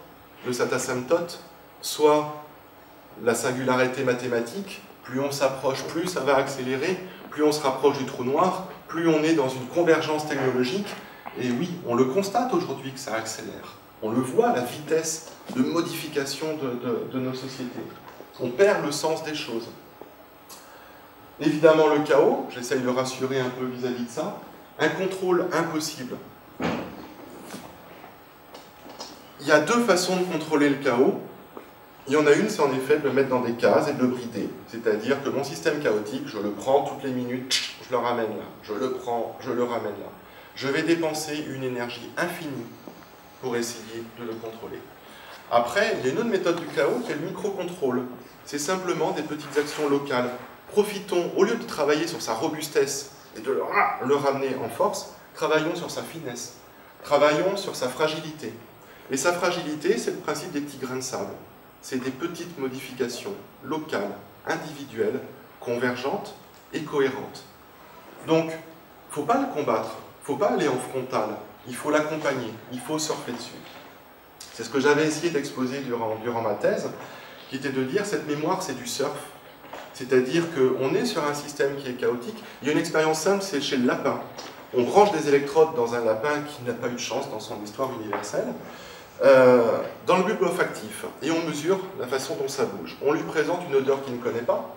de cette asymptote, soit la singularité mathématique, plus on s'approche, plus ça va accélérer, plus on se rapproche du trou noir, plus on est dans une convergence technologique. Et oui, on le constate aujourd'hui que ça accélère. On le voit, la vitesse de modification de nos sociétés. On perd le sens des choses. Évidemment, le chaos, j'essaye de rassurer un peu vis-à-vis de ça, un contrôle impossible. Il y a 2 façons de contrôler le chaos. Il y en a une, c'est en effet de le mettre dans des cases et de le brider. C'est-à-dire que mon système chaotique, je le prends toutes les minutes, je le ramène là. Je le prends, je le ramène là. Je vais dépenser une énergie infinie pour essayer de le contrôler. Après, il y a une autre méthode du chaos qui est le micro-contrôle. C'est simplement des petites actions locales. Profitons, au lieu de travailler sur sa robustesse et de le ramener en force, travaillons sur sa finesse. Travaillons sur sa fragilité. Et sa fragilité, c'est le principe des petits grains de sable. C'est des petites modifications locales, individuelles, convergentes et cohérentes. Donc, il ne faut pas le combattre, il ne faut pas aller en frontal, il faut l'accompagner, il faut surfer dessus. C'est ce que j'avais essayé d'exposer durant ma thèse, qui était de dire cette mémoire, c'est du surf. C'est-à-dire qu'on est sur un système qui est chaotique. Il y a une expérience simple, c'est chez le lapin. On branche des électrodes dans un lapin qui n'a pas eu de chance dans son histoire universelle, dans le bulbe olfactif, et on mesure la façon dont ça bouge. On lui présente une odeur qu'il ne connaît pas.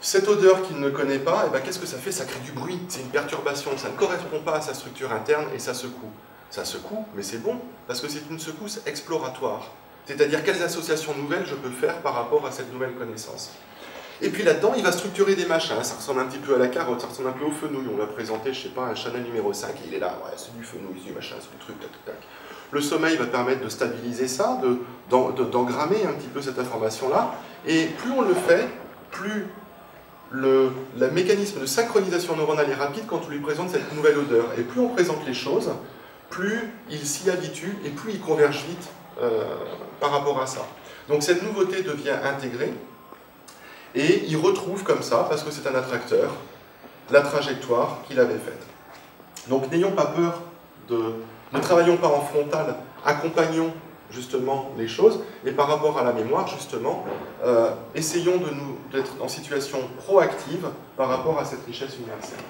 Cette odeur qu'il ne connaît pas, eh ben, qu'est-ce que ça fait? Ça crée du bruit, c'est une perturbation, ça ne correspond pas à sa structure interne et ça secoue. Ça secoue, mais c'est bon, parce que c'est une secousse exploratoire. C'est-à-dire quelles associations nouvelles je peux faire par rapport à cette nouvelle connaissance. Et puis là-dedans, il va structurer des machins. Ça ressemble un petit peu à la carotte, ça ressemble un peu au fenouil. On va présenter, je sais pas, un Chanel numéro 5, et il est là, ouais, c'est du fenouil, c'est du machin, c'est du truc, tac, tac, tac. Le sommeil va permettre de stabiliser ça, d'engrammer un petit peu cette information-là. Et plus on le fait, plus le mécanisme de synchronisation neuronale est rapide quand on lui présente cette nouvelle odeur. Et plus on présente les choses, plus il s'y habitue et plus il converge vite par rapport à ça. Donc cette nouveauté devient intégrée et il retrouve comme ça, parce que c'est un attracteur, la trajectoire qu'il avait faite. Donc n'ayons pas peur ne travaillons pas en frontal, accompagnons justement les choses, et par rapport à la mémoire, justement, essayons d'être en situation proactive par rapport à cette richesse universelle.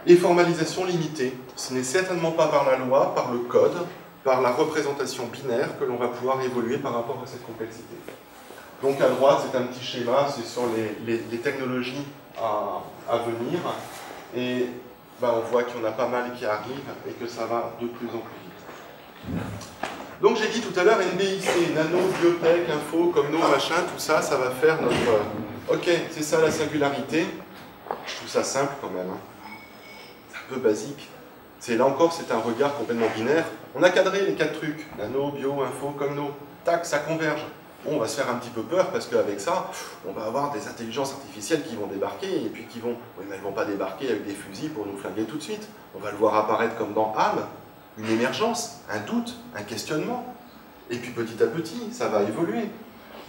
Et formalisation limitée. Ce n'est certainement pas par la loi, par le code, par la représentation binaire que l'on va pouvoir évoluer par rapport à cette complexité. Donc à droite, c'est un petit schéma, c'est sur les technologies à venir, et ben, on voit qu'il y en a pas mal qui arrivent et que ça va de plus en plus vite. Donc j'ai dit tout à l'heure, NBIC, nano, biotech, info, comme nos machin, tout ça, ça va faire notre... Ok, c'est ça la singularité. Je trouve ça simple quand même. Hein. C'est un peu basique. Là encore, c'est un regard complètement binaire. On a cadré les 4 trucs. Nano, bio, info, comme nos. Tac, ça converge. Bon, on va se faire un petit peu peur parce qu'avec ça, on va avoir des intelligences artificielles qui vont débarquer et puis qui vont... Oui, mais elles ne vont pas débarquer avec des fusils pour nous flinguer tout de suite. On va le voir apparaître comme dans Âme, une émergence, un doute, un questionnement. Et puis petit à petit, ça va évoluer.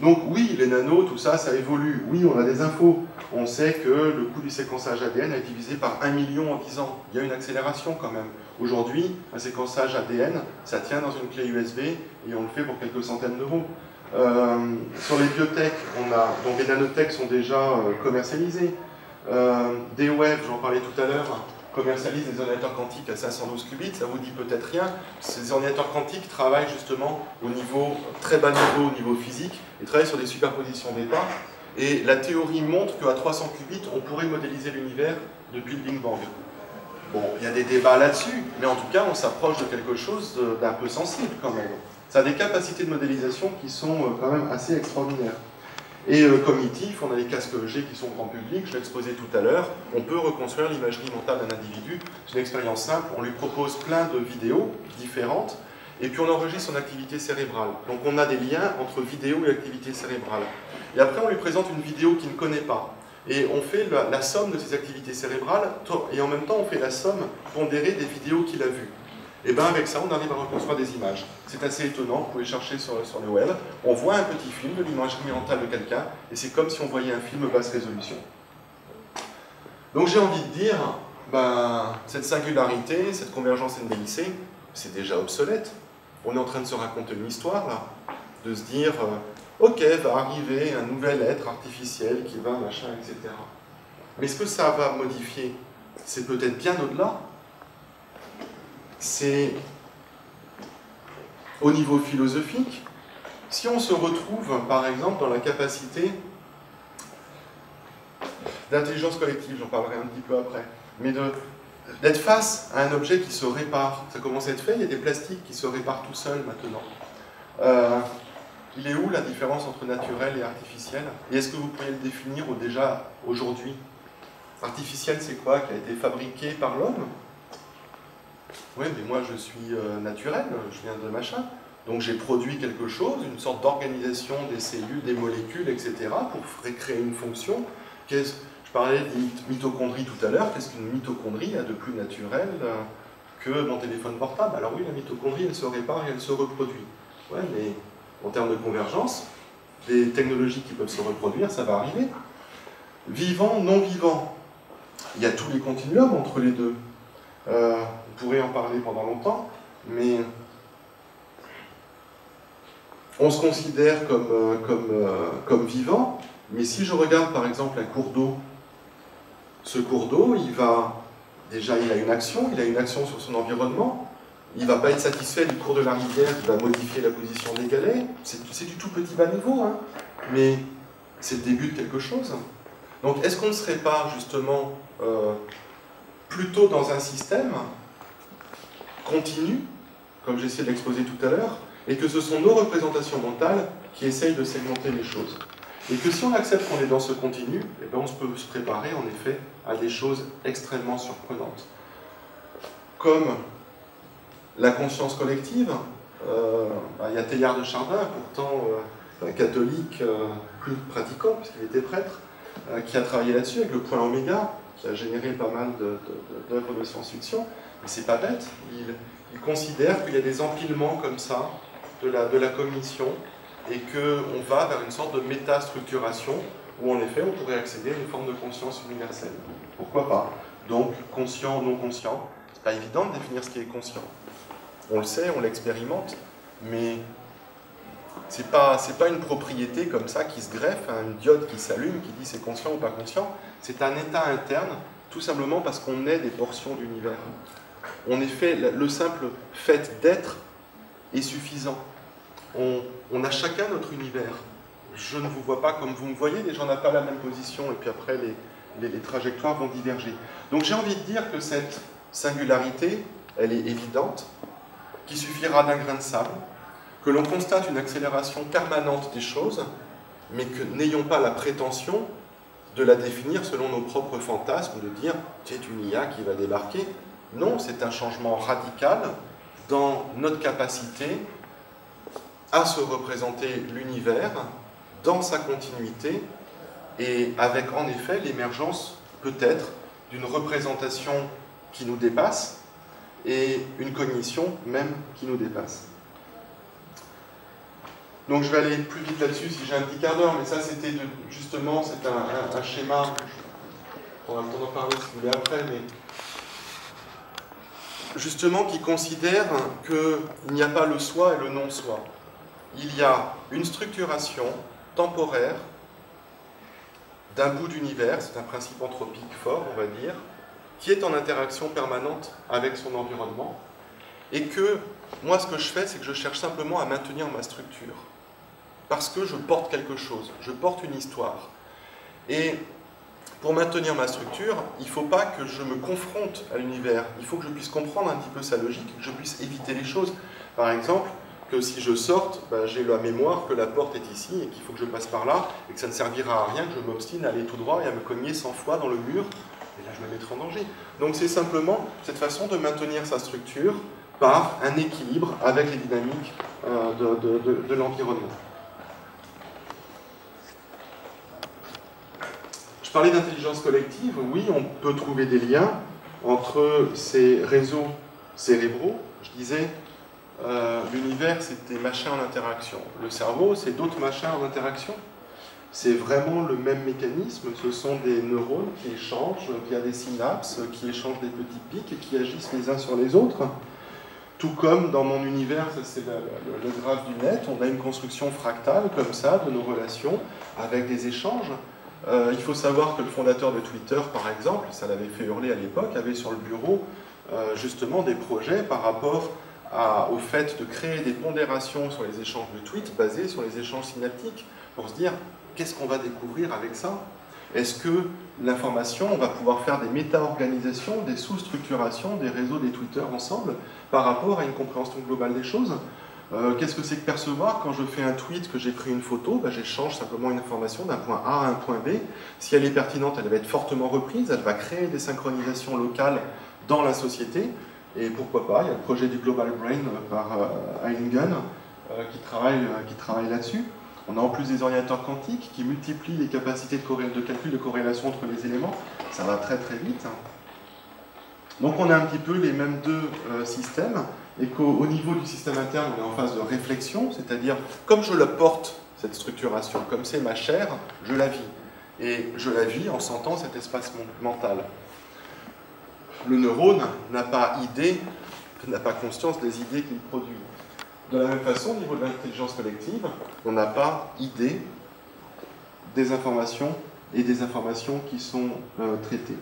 Donc oui, les nanos, tout ça, ça évolue. Oui, on a des infos. On sait que le coût du séquençage ADN est divisé par 1 million en 10 ans. Il y a une accélération quand même. Aujourd'hui, un séquençage ADN, ça tient dans une clé USB et on le fait pour quelques centaines d'euros. Sur les biotech, donc les nanotech sont déjà commercialisés. D-Wave, j'en parlais tout à l'heure, commercialise des ordinateurs quantiques à 512 qubits, ça vous dit peut-être rien. Ces ordinateurs quantiques travaillent justement au niveau, très bas niveau, au niveau physique, et travaillent sur des superpositions d'états. Et la théorie montre qu'à 300 qubits, on pourrait modéliser l'univers depuis le Big Bang. Bon, il y a des débats là-dessus, mais en tout cas, on s'approche de quelque chose d'un peu sensible quand même. Ça a des capacités de modélisation qui sont quand même assez extraordinaires. Et cognitif, on a les casques EEG qui sont grand public, je l'ai exposé tout à l'heure, on peut reconstruire l'imagerie mentale d'un individu, c'est une expérience simple, on lui propose plein de vidéos différentes, et puis on enregistre son activité cérébrale. Donc on a des liens entre vidéo et activité cérébrale. Et après on lui présente une vidéo qu'il ne connaît pas, et on fait la somme de ses activités cérébrales, et en même temps on fait la somme pondérée des vidéos qu'il a vues. Et bien avec ça, on arrive à reconstruire des images. C'est assez étonnant, vous pouvez chercher sur le web. On voit un petit film de l'imagerie mentale de quelqu'un, et c'est comme si on voyait un film basse résolution. Donc j'ai envie de dire, cette singularité, cette convergence NDIC, c'est déjà obsolète. On est en train de se raconter une histoire, là, de se dire, ok, va arriver un nouvel être artificiel qui va, machin, etc. Mais ce que ça va modifier, c'est peut-être bien au-delà. C'est au niveau philosophique, si on se retrouve par exemple dans la capacité d'intelligence collective, j'en parlerai un petit peu après, mais d'être face à un objet qui se répare. Ça commence à être fait, il y a des plastiques qui se réparent tout seuls maintenant. Il est où la différence entre naturel et artificiel? Et est-ce que vous pourriez le définir déjà aujourd'hui? Artificiel, c'est quoi? Qui a été fabriqué par l'homme? Oui, mais moi je suis naturel, je viens de machin. Donc j'ai produit quelque chose, une sorte d'organisation des cellules, des molécules, etc. pour créer une fonction. Je parlais de mitochondrie tout à l'heure. Qu'est-ce qu'une mitochondrie a de plus naturel que mon téléphone portable? Alors oui, la mitochondrie, elle se répare et elle se reproduit. Ouais, mais en termes de convergence, des technologies qui peuvent se reproduire, ça va arriver. Vivant, non vivant. Il y a tous les continuums entre les deux. On pourrait en parler pendant longtemps, mais on se considère comme vivant, mais si je regarde par exemple un cours d'eau, ce cours d'eau, il a une action sur son environnement, il ne va pas être satisfait du cours de la rivière, il va modifier la position des galets, c'est du tout petit bas niveau, hein, mais c'est le début de quelque chose. Donc est-ce qu'on ne serait pas justement plutôt dans un système continu, comme j'essaie de l'exposer tout à l'heure, et que ce sont nos représentations mentales qui essayent de segmenter les choses. Et que si on accepte qu'on est dans ce continu, eh bien on peut se préparer en effet à des choses extrêmement surprenantes. Comme la conscience collective, il y a Teilhard de Chardin, pourtant un catholique plus pratiquant, puisqu'il était prêtre, qui a travaillé là-dessus avec le point oméga, qui a généré pas mal d'œuvres de science-fiction. Mais c'est pas bête, il considère qu'il y a des empilements comme ça de la cognition et qu'on va vers une sorte de métastructuration où en effet on pourrait accéder à une forme de conscience universelle. Pourquoi pas? Donc conscient, non conscient, c'est pas évident de définir ce qui est conscient. On le sait, on l'expérimente, mais c'est pas une propriété comme ça qui se greffe, hein, une diode qui s'allume, qui dit c'est conscient ou pas conscient. C'est un état interne, tout simplement parce qu'on est des portions d'univers. En effet, le simple fait d'être est suffisant. On a chacun notre univers. Je ne vous vois pas comme vous me voyez, les gens n'ont pas la même position, et puis après les trajectoires vont diverger. Donc j'ai envie de dire que cette singularité, elle est évidente, qu'il suffira d'un grain de sable, que l'on constate une accélération permanente des choses, mais que n'ayons pas la prétention de la définir selon nos propres fantasmes, de dire c'est une IA qui va débarquer. Non, c'est un changement radical dans notre capacité à se représenter l'univers dans sa continuité et avec en effet l'émergence peut-être d'une représentation qui nous dépasse et une cognition même qui nous dépasse. Donc je vais aller plus vite là-dessus si j'ai un petit quart d'heure, mais ça c'était justement c'est un schéma, on va en parler si vous voulez après, mais justement qui considère qu'il n'y a pas le soi et le non-soi. Il y a une structuration temporaire d'un bout d'univers, c'est un principe anthropique fort, on va dire, qui est en interaction permanente avec son environnement, et que moi ce que je fais, c'est que je cherche simplement à maintenir ma structure, parce que je porte quelque chose, je porte une histoire. Et pour maintenir ma structure, il ne faut pas que je me confronte à l'univers, il faut que je puisse comprendre un petit peu sa logique, que je puisse éviter les choses. Par exemple, que si je sorte, j'ai la mémoire que la porte est ici et qu'il faut que je passe par là, et que ça ne servira à rien que je m'obstine à aller tout droit et à me cogner 100 fois dans le mur, et là je me mettrai en danger. Donc c'est simplement cette façon de maintenir sa structure par un équilibre avec les dynamiques de l'environnement. Je parlais d'intelligence collective, oui, on peut trouver des liens entre ces réseaux cérébraux. Je disais, l'univers, c'est des machins en interaction. Le cerveau, c'est d'autres machins en interaction. C'est vraiment le même mécanisme. Ce sont des neurones qui échangent via des synapses, qui échangent des petits pics et qui agissent les uns sur les autres. Tout comme dans mon univers, ça c'est le graphe du net, on a une construction fractale comme ça de nos relations avec des échanges. Il faut savoir que le fondateur de Twitter, par exemple, ça l'avait fait hurler à l'époque, avait sur le bureau justement des projets par rapport au fait de créer des pondérations sur les échanges de tweets basés sur les échanges synaptiques, pour se dire, qu'est-ce qu'on va découvrir avec ça? Est-ce que l'information, on va pouvoir faire des méta-organisations, des sous-structurations, des réseaux, des tweeters ensemble, par rapport à une compréhension globale des choses? Qu'est-ce que c'est que percevoir? Quand je fais un tweet, que j'ai pris une photo, j'échange simplement une information d'un point A à un point B. Si elle est pertinente, elle va être fortement reprise, elle va créer des synchronisations locales dans la société. Et pourquoi pas, il y a le projet du Global Brain par Eilingen qui travaille là-dessus. On a en plus des ordinateurs quantiques qui multiplient les capacités de calcul de corrélation entre les éléments. Ça va très très vite. Donc on a un petit peu les mêmes deux systèmes, et qu'au niveau du système interne, on est en phase de réflexion, c'est-à-dire, comme je la porte, cette structuration, comme c'est ma chair, je la vis. Et je la vis en sentant cet espace mental. Le neurone n'a pas conscience des idées qu'il produit. De la même façon, au niveau de l'intelligence collective, on n'a pas idée des informations et des informations qui sont traitées.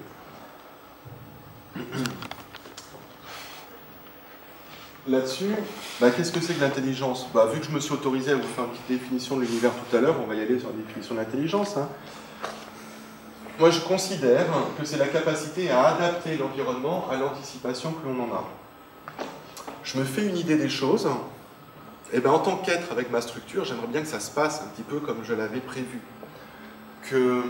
Là-dessus, qu'est-ce que c'est que l'intelligence? Vu que je me suis autorisé à vous faire une petite définition de l'univers tout à l'heure, on va y aller sur la définition de l'intelligence. Moi, je considère que c'est la capacité à adapter l'environnement à l'anticipation que l'on en a. Je me fais une idée des choses, et en tant qu'être avec ma structure, j'aimerais bien que ça se passe un petit peu comme je l'avais prévu. Que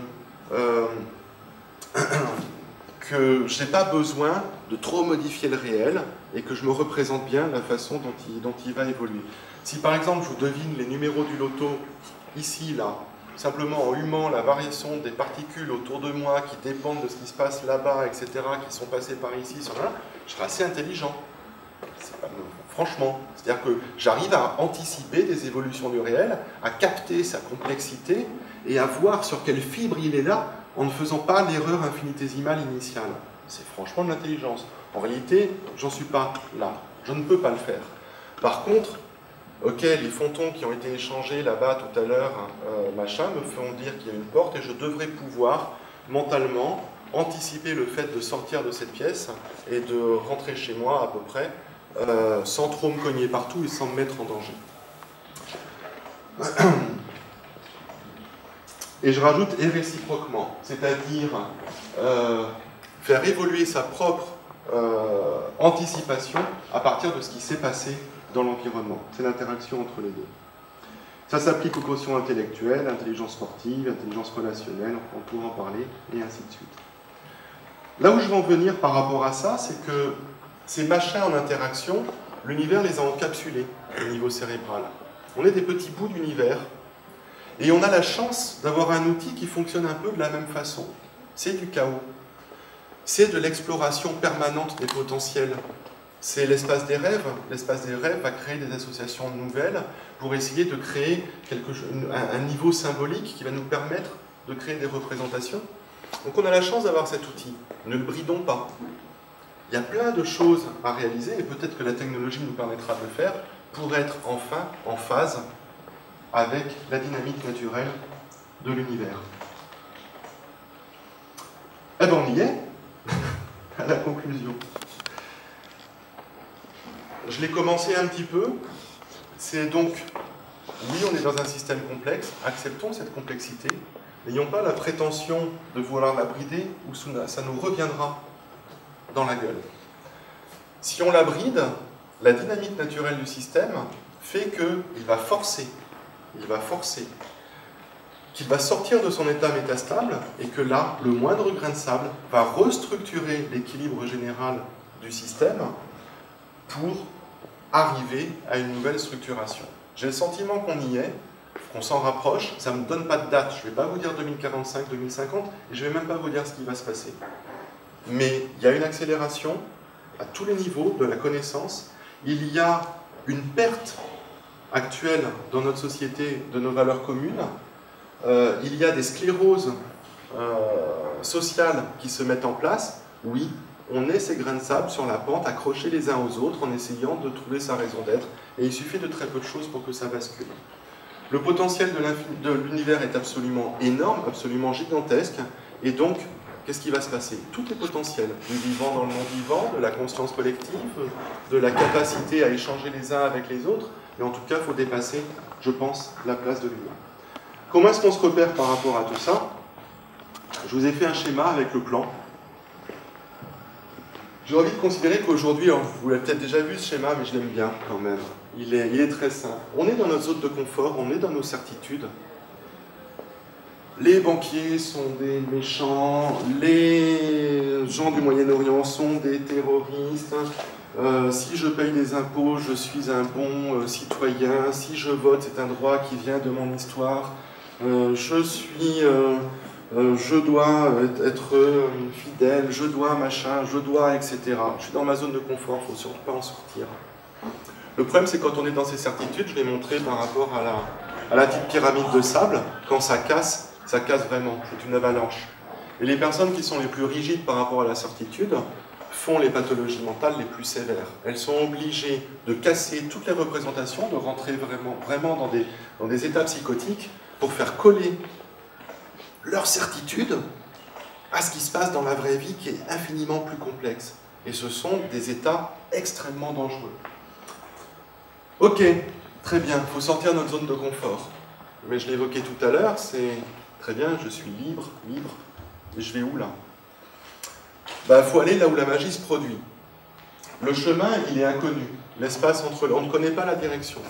je n'ai pas besoin de trop modifier le réel et que je me représente bien la façon dont il va évoluer. Si par exemple je vous devine les numéros du loto ici, là, simplement en humant la variation des particules autour de moi qui dépendent de ce qui se passe là-bas, etc., qui sont passées par ici, sur là, je serai assez intelligent. Franchement, c'est-à-dire que j'arrive à anticiper des évolutions du réel, à capter sa complexité et à voir sur quelle fibre il est là en ne faisant pas l'erreur infinitésimale initiale. C'est franchement de l'intelligence. En réalité, j'en suis pas là. Je ne peux pas le faire. Par contre, les phontons qui ont été échangés là-bas tout à l'heure, me font dire qu'il y a une porte et je devrais pouvoir mentalement anticiper le fait de sortir de cette pièce et de rentrer chez moi à peu près sans trop me cogner partout et sans me mettre en danger. Et je rajoute et réciproquement, c'est-à-dire faire évoluer sa propre anticipation à partir de ce qui s'est passé dans l'environnement. C'est l'interaction entre les deux. Ça s'applique aux quotients intellectuels, intelligence sportive, intelligence relationnelle, on pourra en parler, et ainsi de suite. Là où je veux en venir par rapport à ça, c'est que ces machins en interaction, l'univers les a encapsulés au niveau cérébral. On est des petits bouts d'univers, et on a la chance d'avoir un outil qui fonctionne un peu de la même façon. C'est du chaos. C'est de l'exploration permanente des potentiels. C'est l'espace des rêves. L'espace des rêves va créer des associations nouvelles pour essayer de créer un niveau symbolique qui va nous permettre de créer des représentations. Donc on a la chance d'avoir cet outil. Ne le bridons pas. Il y a plein de choses à réaliser et peut-être que la technologie nous permettra de le faire pour être enfin en phase avec la dynamique naturelle de l'univers. Eh bien, on y est, à la conclusion. Je l'ai commencé un petit peu. C'est donc, oui, on est dans un système complexe, acceptons cette complexité, n'ayons pas la prétention de vouloir la brider ou ça nous reviendra dans la gueule. Si on la bride, la dynamique naturelle du système fait qu'il va forcer, qu'il va sortir de son état métastable et que là, le moindre grain de sable va restructurer l'équilibre général du système pour arriver à une nouvelle structuration. J'ai le sentiment qu'on y est, qu'on s'en rapproche, ça ne me donne pas de date, je ne vais pas vous dire 2045, 2050, et je ne vais même pas vous dire ce qui va se passer. Mais il y a une accélération à tous les niveaux de la connaissance, il y a une perte actuelle dans notre société de nos valeurs communes, il y a des scléroses sociales qui se mettent en place. Oui, on est ces grains de sable sur la pente, accrochés les uns aux autres en essayant de trouver sa raison d'être, et il suffit de très peu de choses pour que ça bascule. Le potentiel de l'univers est absolument énorme, absolument gigantesque, et donc, qu'est-ce qui va se passer? Tout est potentiel, du vivant dans le non-vivant, de la conscience collective, de la capacité à échanger les uns avec les autres, et en tout cas, il faut dépasser, je pense, la place de l'humain. Comment est-ce qu'on se repère par rapport à tout ça? Je vous ai fait un schéma avec le plan. J'ai envie de considérer qu'aujourd'hui, vous l'avez peut-être déjà vu ce schéma, mais je l'aime bien quand même. Il est très simple. On est dans notre zone de confort, on est dans nos certitudes. Les banquiers sont des méchants, les gens du Moyen-Orient sont des terroristes. Si je paye des impôts, je suis un bon citoyen. Si je vote, c'est un droit qui vient de mon histoire. Je dois être fidèle, je dois machin, je dois, etc. Je suis dans ma zone de confort, il ne faut surtout pas en sortir. Le problème, c'est quand on est dans ces certitudes, je l'ai montré par rapport à la petite pyramide de sable, quand ça casse vraiment, c'est une avalanche. Et les personnes qui sont les plus rigides par rapport à la certitude font les pathologies mentales les plus sévères. Elles sont obligées de casser toutes les représentations, de rentrer vraiment dans des états psychotiques pour faire coller leur certitude à ce qui se passe dans la vraie vie qui est infiniment plus complexe. Et ce sont des états extrêmement dangereux. Ok, très bien, il faut sortir de notre zone de confort. Mais je l'ai évoqué tout à l'heure, c'est très bien, je suis libre, et je vais où là? Il faut aller là où la magie se produit. Le chemin, il est inconnu. L'espace entre... On ne connaît pas la direction.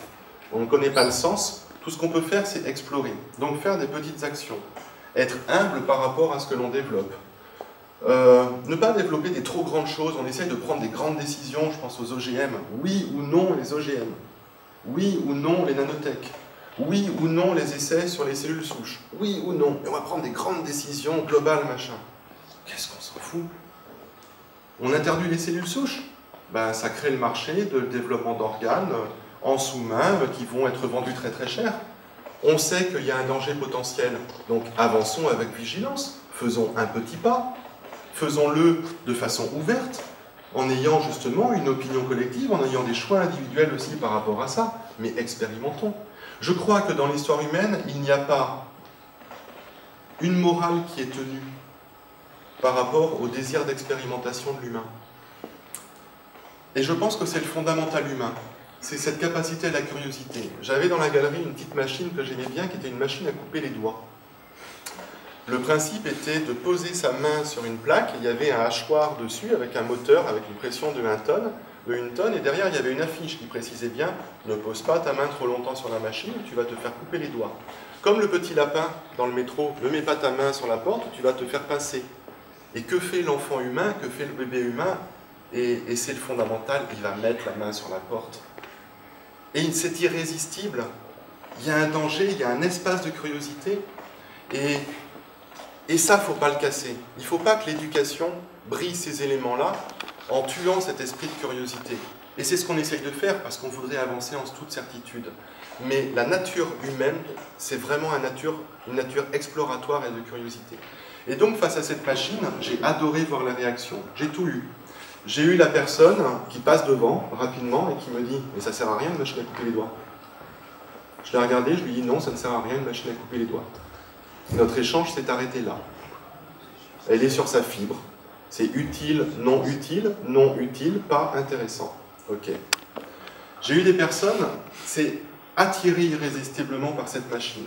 On ne connaît pas le sens. Tout ce qu'on peut faire, c'est explorer. Donc faire des petites actions. Être humble par rapport à ce que l'on développe. Ne pas développer des trop grandes choses. On essaye de prendre des grandes décisions. Je pense aux OGM. Oui ou non les OGM. Oui ou non les nanotech. Oui ou non les essais sur les cellules souches. Oui ou non. Et on va prendre des grandes décisions globales, machin. Qu'est-ce qu'on s'en fout? On interdit les cellules souches. Ça crée le marché de développement d'organes en sous-main qui vont être vendus très très cher. On sait qu'il y a un danger potentiel, donc avançons avec vigilance, faisons un petit pas, faisons-le de façon ouverte, en ayant justement une opinion collective, en ayant des choix individuels aussi par rapport à ça, mais expérimentons. Je crois que dans l'histoire humaine, il n'y a pas une morale qui est tenue par rapport au désir d'expérimentation de l'humain. Et je pense que c'est le fondamental humain. C'est cette capacité à la curiosité. J'avais dans la galerie une petite machine que j'aimais bien, qui était une machine à couper les doigts. Le principe était de poser sa main sur une plaque, il y avait un hachoir dessus avec un moteur, avec une pression de 1 tonne, et derrière il y avait une affiche qui précisait bien « Ne pose pas ta main trop longtemps sur la machine, tu vas te faire couper les doigts ». Comme le petit lapin dans le métro, ne mets pas ta main sur la porte, tu vas te faire pincer. Et que fait l'enfant humain, que fait le bébé humain? Et c'est le fondamental, il va mettre la main sur la porte. Et c'est irrésistible. Il y a un danger, il y a un espace de curiosité. Et ça, il ne faut pas le casser. Il ne faut pas que l'éducation brise ces éléments-là en tuant cet esprit de curiosité. Et c'est ce qu'on essaye de faire parce qu'on voudrait avancer en toute certitude. Mais la nature humaine, c'est vraiment une nature exploratoire et de curiosité. Et donc, face à cette machine, j'ai adoré voir la réaction. J'ai tout eu. J'ai eu la personne qui passe devant rapidement et qui me dit « Mais ça sert à rien une machine à couper les doigts ». Je l'ai regardé, je lui ai dit « Non, ça ne sert à rien une machine à couper les doigts ». Notre échange s'est arrêté là. Elle est sur sa fibre. C'est utile, non utile, pas intéressant. Ok. J'ai eu des personnes, c'est attiré irrésistiblement par cette machine,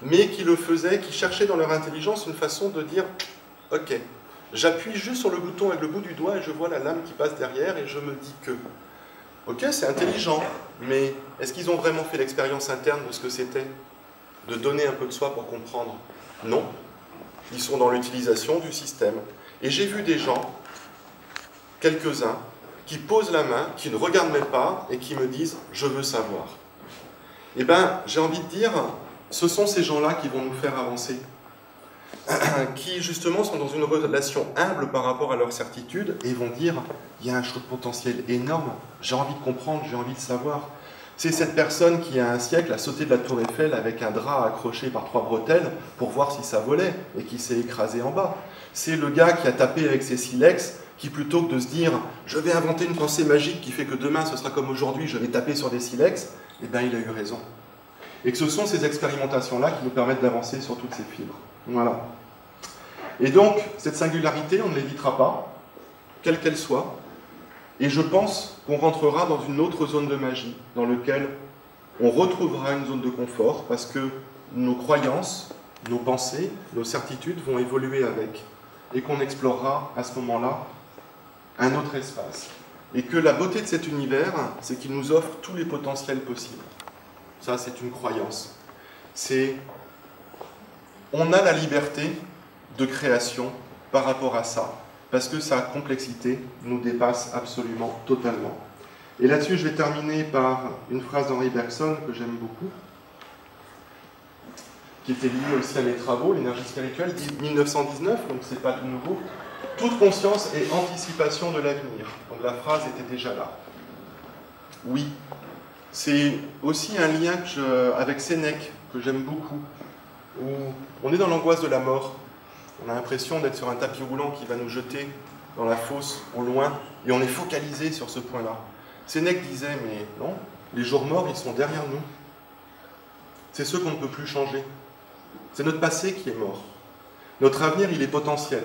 mais qui le faisaient, qui cherchaient dans leur intelligence une façon de dire « Ok, j'appuie juste sur le bouton avec le bout du doigt et je vois la lame qui passe derrière et je me dis que... » Ok, c'est intelligent, mais est-ce qu'ils ont vraiment fait l'expérience interne de ce que c'était? De donner un peu de soi pour comprendre? Non. Ils sont dans l'utilisation du système. Et j'ai vu des gens, quelques-uns, qui posent la main, qui ne regardent même pas et qui me disent « je veux savoir ». Eh bien, j'ai envie de dire, ce sont ces gens-là qui vont nous faire avancer, qui justement sont dans une relation humble par rapport à leur certitude et vont dire « il y a un champ de potentiel énorme, j'ai envie de comprendre, j'ai envie de savoir ». C'est cette personne qui, il y a un siècle, a sauté de la tour Eiffel avec un drap accroché par 3 bretelles pour voir si ça volait et qui s'est écrasé en bas. C'est le gars qui a tapé avec ses silex qui, plutôt que de se dire « je vais inventer une pensée magique qui fait que demain ce sera comme aujourd'hui, je vais taper sur des silex », eh bien il a eu raison. Et que ce sont ces expérimentations-là qui nous permettent d'avancer sur toutes ces fibres. Voilà. Et donc, cette singularité, on ne l'évitera pas, quelle qu'elle soit, et je pense qu'on rentrera dans une autre zone de magie, dans laquelle on retrouvera une zone de confort, parce que nos croyances, nos pensées, nos certitudes vont évoluer avec, et qu'on explorera à ce moment-là un autre espace. Et que la beauté de cet univers, c'est qu'il nous offre tous les potentiels possibles. Ça, c'est une croyance. On a la liberté de création par rapport à ça, parce que sa complexité nous dépasse absolument totalement. Et là-dessus, je vais terminer par une phrase d'Henri Bergson que j'aime beaucoup, qui était liée aussi à mes travaux, l'énergie spirituelle, dit 1919, donc c'est pas tout nouveau. Toute conscience est anticipation de l'avenir. Donc la phrase était déjà là. Oui. C'est aussi un lien avec Sénèque, que j'aime beaucoup, où on est dans l'angoisse de la mort. On a l'impression d'être sur un tapis roulant qui va nous jeter dans la fosse au loin, et on est focalisé sur ce point-là. Sénèque disait, mais non, les jours morts, ils sont derrière nous. C'est ceux qu'on ne peut plus changer. C'est notre passé qui est mort. Notre avenir, il est potentiel.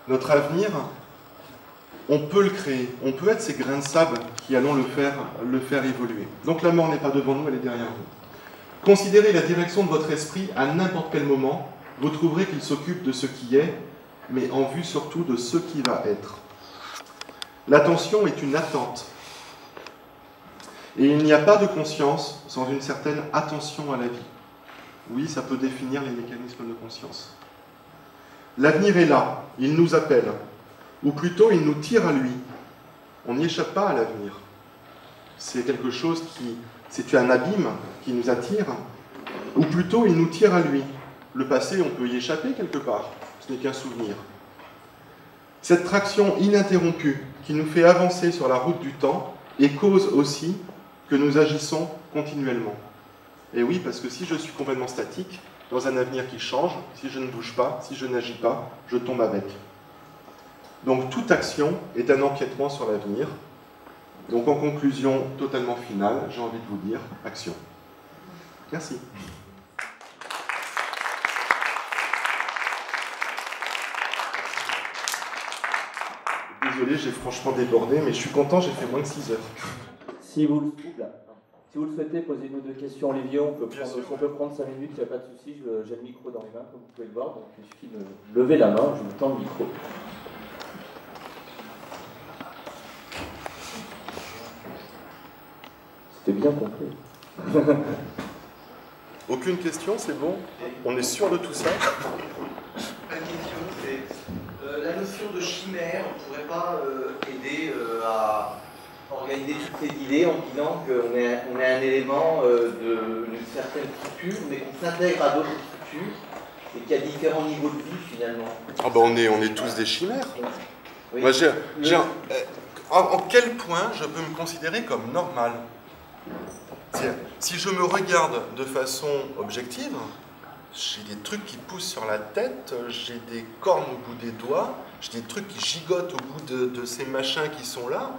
Notre avenir, on peut le créer. On peut être ces grains de sable qui allons le faire évoluer. Donc la mort n'est pas devant nous, elle est derrière nous. Considérez la direction de votre esprit à n'importe quel moment. Vous trouverez qu'il s'occupe de ce qui est, mais en vue surtout de ce qui va être. L'attention est une attente. Et il n'y a pas de conscience sans une certaine attention à la vie. Oui, ça peut définir les mécanismes de conscience. L'avenir est là, il nous appelle, ou plutôt il nous tire à lui. On n'y échappe pas à l'avenir. C'est quelque chose c'est un abîme qui nous attire, ou plutôt il nous tire à lui. Le passé, on peut y échapper quelque part, ce n'est qu'un souvenir. Cette traction ininterrompue qui nous fait avancer sur la route du temps est cause aussi que nous agissons continuellement. Et oui, parce que si je suis complètement statique, dans un avenir qui change, si je ne bouge pas, si je n'agis pas, je tombe avec. Donc toute action est un empiètement sur l'avenir. Donc en conclusion totalement finale, j'ai envie de vous dire, action. Merci. Désolé, j'ai franchement débordé, mais je suis content, j'ai fait moins de 6 heures. Si vous le souhaitez, posez-nous 2 questions, Olivier. On peut prendre 5 minutes, il n'y a pas de souci. J'ai le micro dans les mains, comme vous pouvez le voir. Donc il suffit de lever la main, je vous tends le micro. C'était bien compris. Aucune question, c'est bon? On est sûr de tout ça? La question, c'est la notion de chimère, on ne pourrait pas aider à organiser toutes ces idées en disant qu'on est un élément d'une certaine structure, mais qu'on s'intègre à d'autres structures et qu'il y a différents niveaux de vie finalement. Ah ben on est tous des chimères. Oui. Moi, en quel point je peux me considérer comme normal? Si je me regarde de façon objective, j'ai des trucs qui poussent sur la tête, j'ai des cornes au bout des doigts, j'ai des trucs qui gigotent au bout de ces machins qui sont là.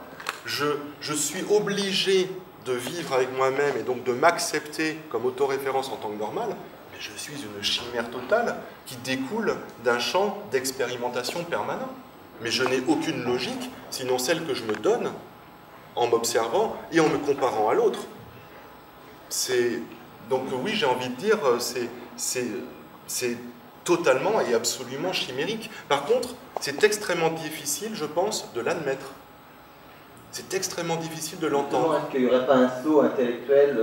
Je suis obligé de vivre avec moi-même et donc de m'accepter comme autoréférence en tant que normal, mais je suis une chimère totale qui découle d'un champ d'expérimentation permanent. Mais je n'ai aucune logique, sinon celle que je me donne en m'observant et en me comparant à l'autre. Donc oui, j'ai envie de dire, c'est totalement et absolument chimérique. Par contre, c'est extrêmement difficile, je pense, de l'admettre. C'est extrêmement difficile de l'entendre. Est-ce qu'il n'y aurait pas un saut intellectuel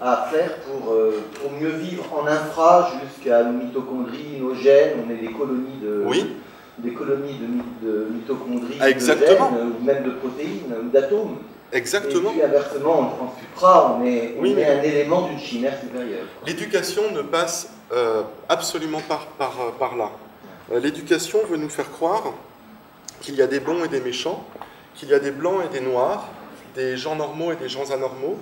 à faire pour mieux vivre en infra jusqu'à nos mitochondries, nos gènes, on est des colonies de... Oui. Des colonies de mitochondries, exactement. De gènes, ou même de protéines, ou d'atomes. Exactement. Et puis inversement, en supra, on est un élément d'une chimère supérieure. L'éducation ne passe absolument par là. L'éducation veut nous faire croire qu'il y a des bons et des méchants, qu'il y a des blancs et des noirs, des gens normaux et des gens anormaux,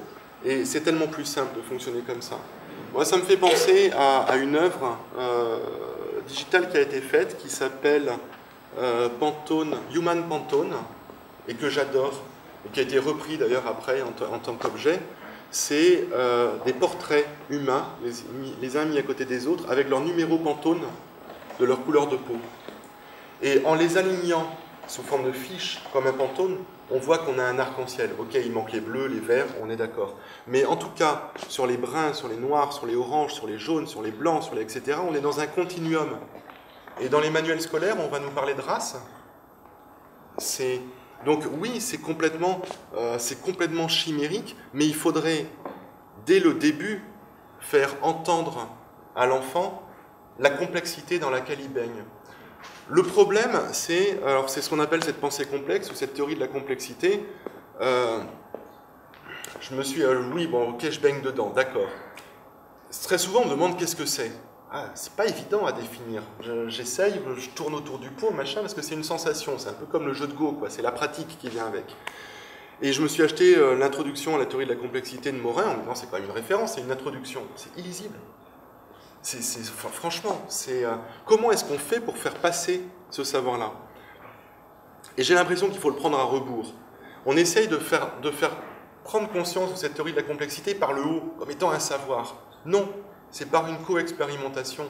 et c'est tellement plus simple de fonctionner comme ça. Moi, ça me fait penser à une œuvre digitale qui a été faite, qui s'appelle Human Pantone, et que j'adore, et qui a été repris d'ailleurs après en tant qu'objet. C'est des portraits humains, les uns mis à côté des autres, avec leur numéro Pantone de leur couleur de peau. Et en les alignant sous forme de fiches comme un Pantone, on voit qu'on a un arc-en-ciel. Ok, il manque les bleus, les verts, on est d'accord. Mais en tout cas, sur les bruns, sur les noirs, sur les oranges, sur les jaunes, sur les blancs, sur les etc., on est dans un continuum. Et dans les manuels scolaires, on va nous parler de race. Donc oui, c'est complètement chimérique, mais il faudrait, dès le début, faire entendre à l'enfant la complexité dans laquelle il baigne. Le problème, c'est ce qu'on appelle cette pensée complexe, ou cette théorie de la complexité. Je me suis oui, bon, ok, je baigne dedans, d'accord. Très souvent, on me demande qu'est-ce que c'est. Ah, c'est pas évident à définir. J'essaye, je tourne autour du pot, machin, parce que c'est une sensation. C'est un peu comme le jeu de Go, quoi. C'est la pratique qui vient avec. Et je me suis acheté l'introduction à la théorie de la complexité de Morin, en me disant c'est quand même une référence, c'est une introduction. C'est illisible. Franchement, comment est-ce qu'on fait pour faire passer ce savoir-là? Et j'ai l'impression qu'il faut le prendre à rebours. On essaye de faire prendre conscience de cette théorie de la complexité par le haut, comme étant un savoir. Non, c'est par une co-expérimentation.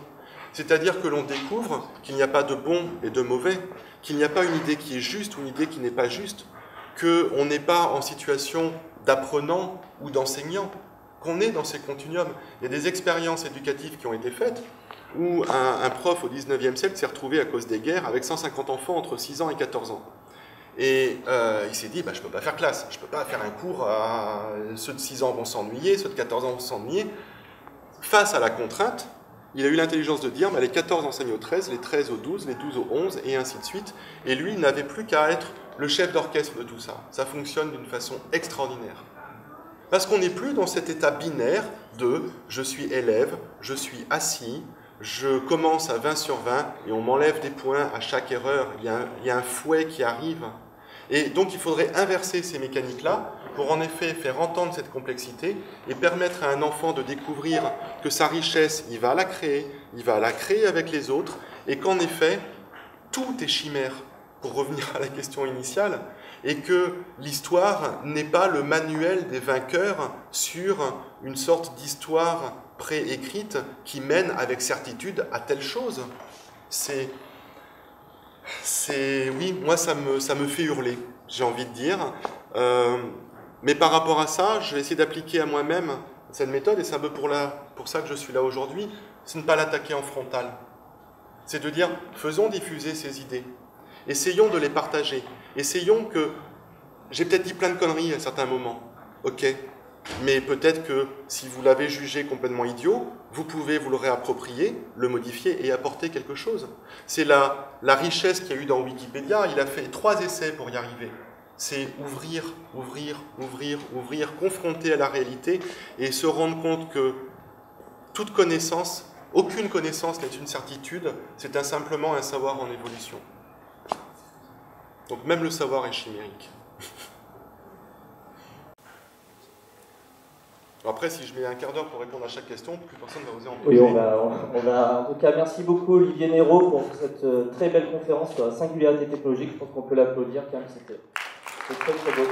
C'est-à-dire que l'on découvre qu'il n'y a pas de bon et de mauvais, qu'il n'y a pas une idée qui est juste ou une idée qui n'est pas juste, qu'on n'est pas en situation d'apprenant ou d'enseignant, qu'on est dans ces continuums. Il y a des expériences éducatives qui ont été faites où un prof au 19e siècle s'est retrouvé à cause des guerres avec 150 enfants entre 6 ans et 14 ans. Et il s'est dit, je ne peux pas faire classe, je ne peux pas faire un cours, ceux de 6 ans vont s'ennuyer, ceux de 14 ans vont s'ennuyer. Face à la contrainte, il a eu l'intelligence de dire, les 14 enseignent aux 13, les 13 aux 12, les 12 aux 11, et ainsi de suite. Et lui, il n'avait plus qu'à être le chef d'orchestre de tout ça. Ça fonctionne d'une façon extraordinaire. Parce qu'on n'est plus dans cet état binaire de « je suis élève, je suis assis, je commence à 20 sur 20 et on m'enlève des points à chaque erreur, il y a un fouet qui arrive ». Et donc il faudrait inverser ces mécaniques-là pour en effet faire entendre cette complexité et permettre à un enfant de découvrir que sa richesse, il va la créer avec les autres, et qu'en effet, tout est chimère, pour revenir à la question initiale, et que l'histoire n'est pas le manuel des vainqueurs sur une sorte d'histoire préécrite qui mène avec certitude à telle chose. Oui, moi ça me fait hurler, j'ai envie de dire. Mais par rapport à ça, je vais essayer d'appliquer à moi-même cette méthode, et c'est un peu pour ça que je suis là aujourd'hui, c'est ne pas l'attaquer en frontal. C'est de dire, faisons diffuser ces idées, essayons de les partager, essayons que... J'ai peut-être dit plein de conneries à certains moments, ok, mais peut-être que si vous l'avez jugé complètement idiot, vous pouvez vous le réapproprier, le modifier et apporter quelque chose. C'est la richesse qu'il y a eu dans Wikipédia, il a fait 3 essais pour y arriver. C'est ouvrir, confronter à la réalité et se rendre compte que toute connaissance, aucune connaissance n'est une certitude, c'est simplement un savoir en évolution. Donc même le savoir est chimérique. Après, si je mets un quart d'heure pour répondre à chaque question, plus personne ne va oser en Oui, poser. on va. En tout cas, merci beaucoup Olivier Néraud pour cette très belle conférence sur la singularité technologique. Je pense qu'on peut l'applaudir quand même, c'était très très beau.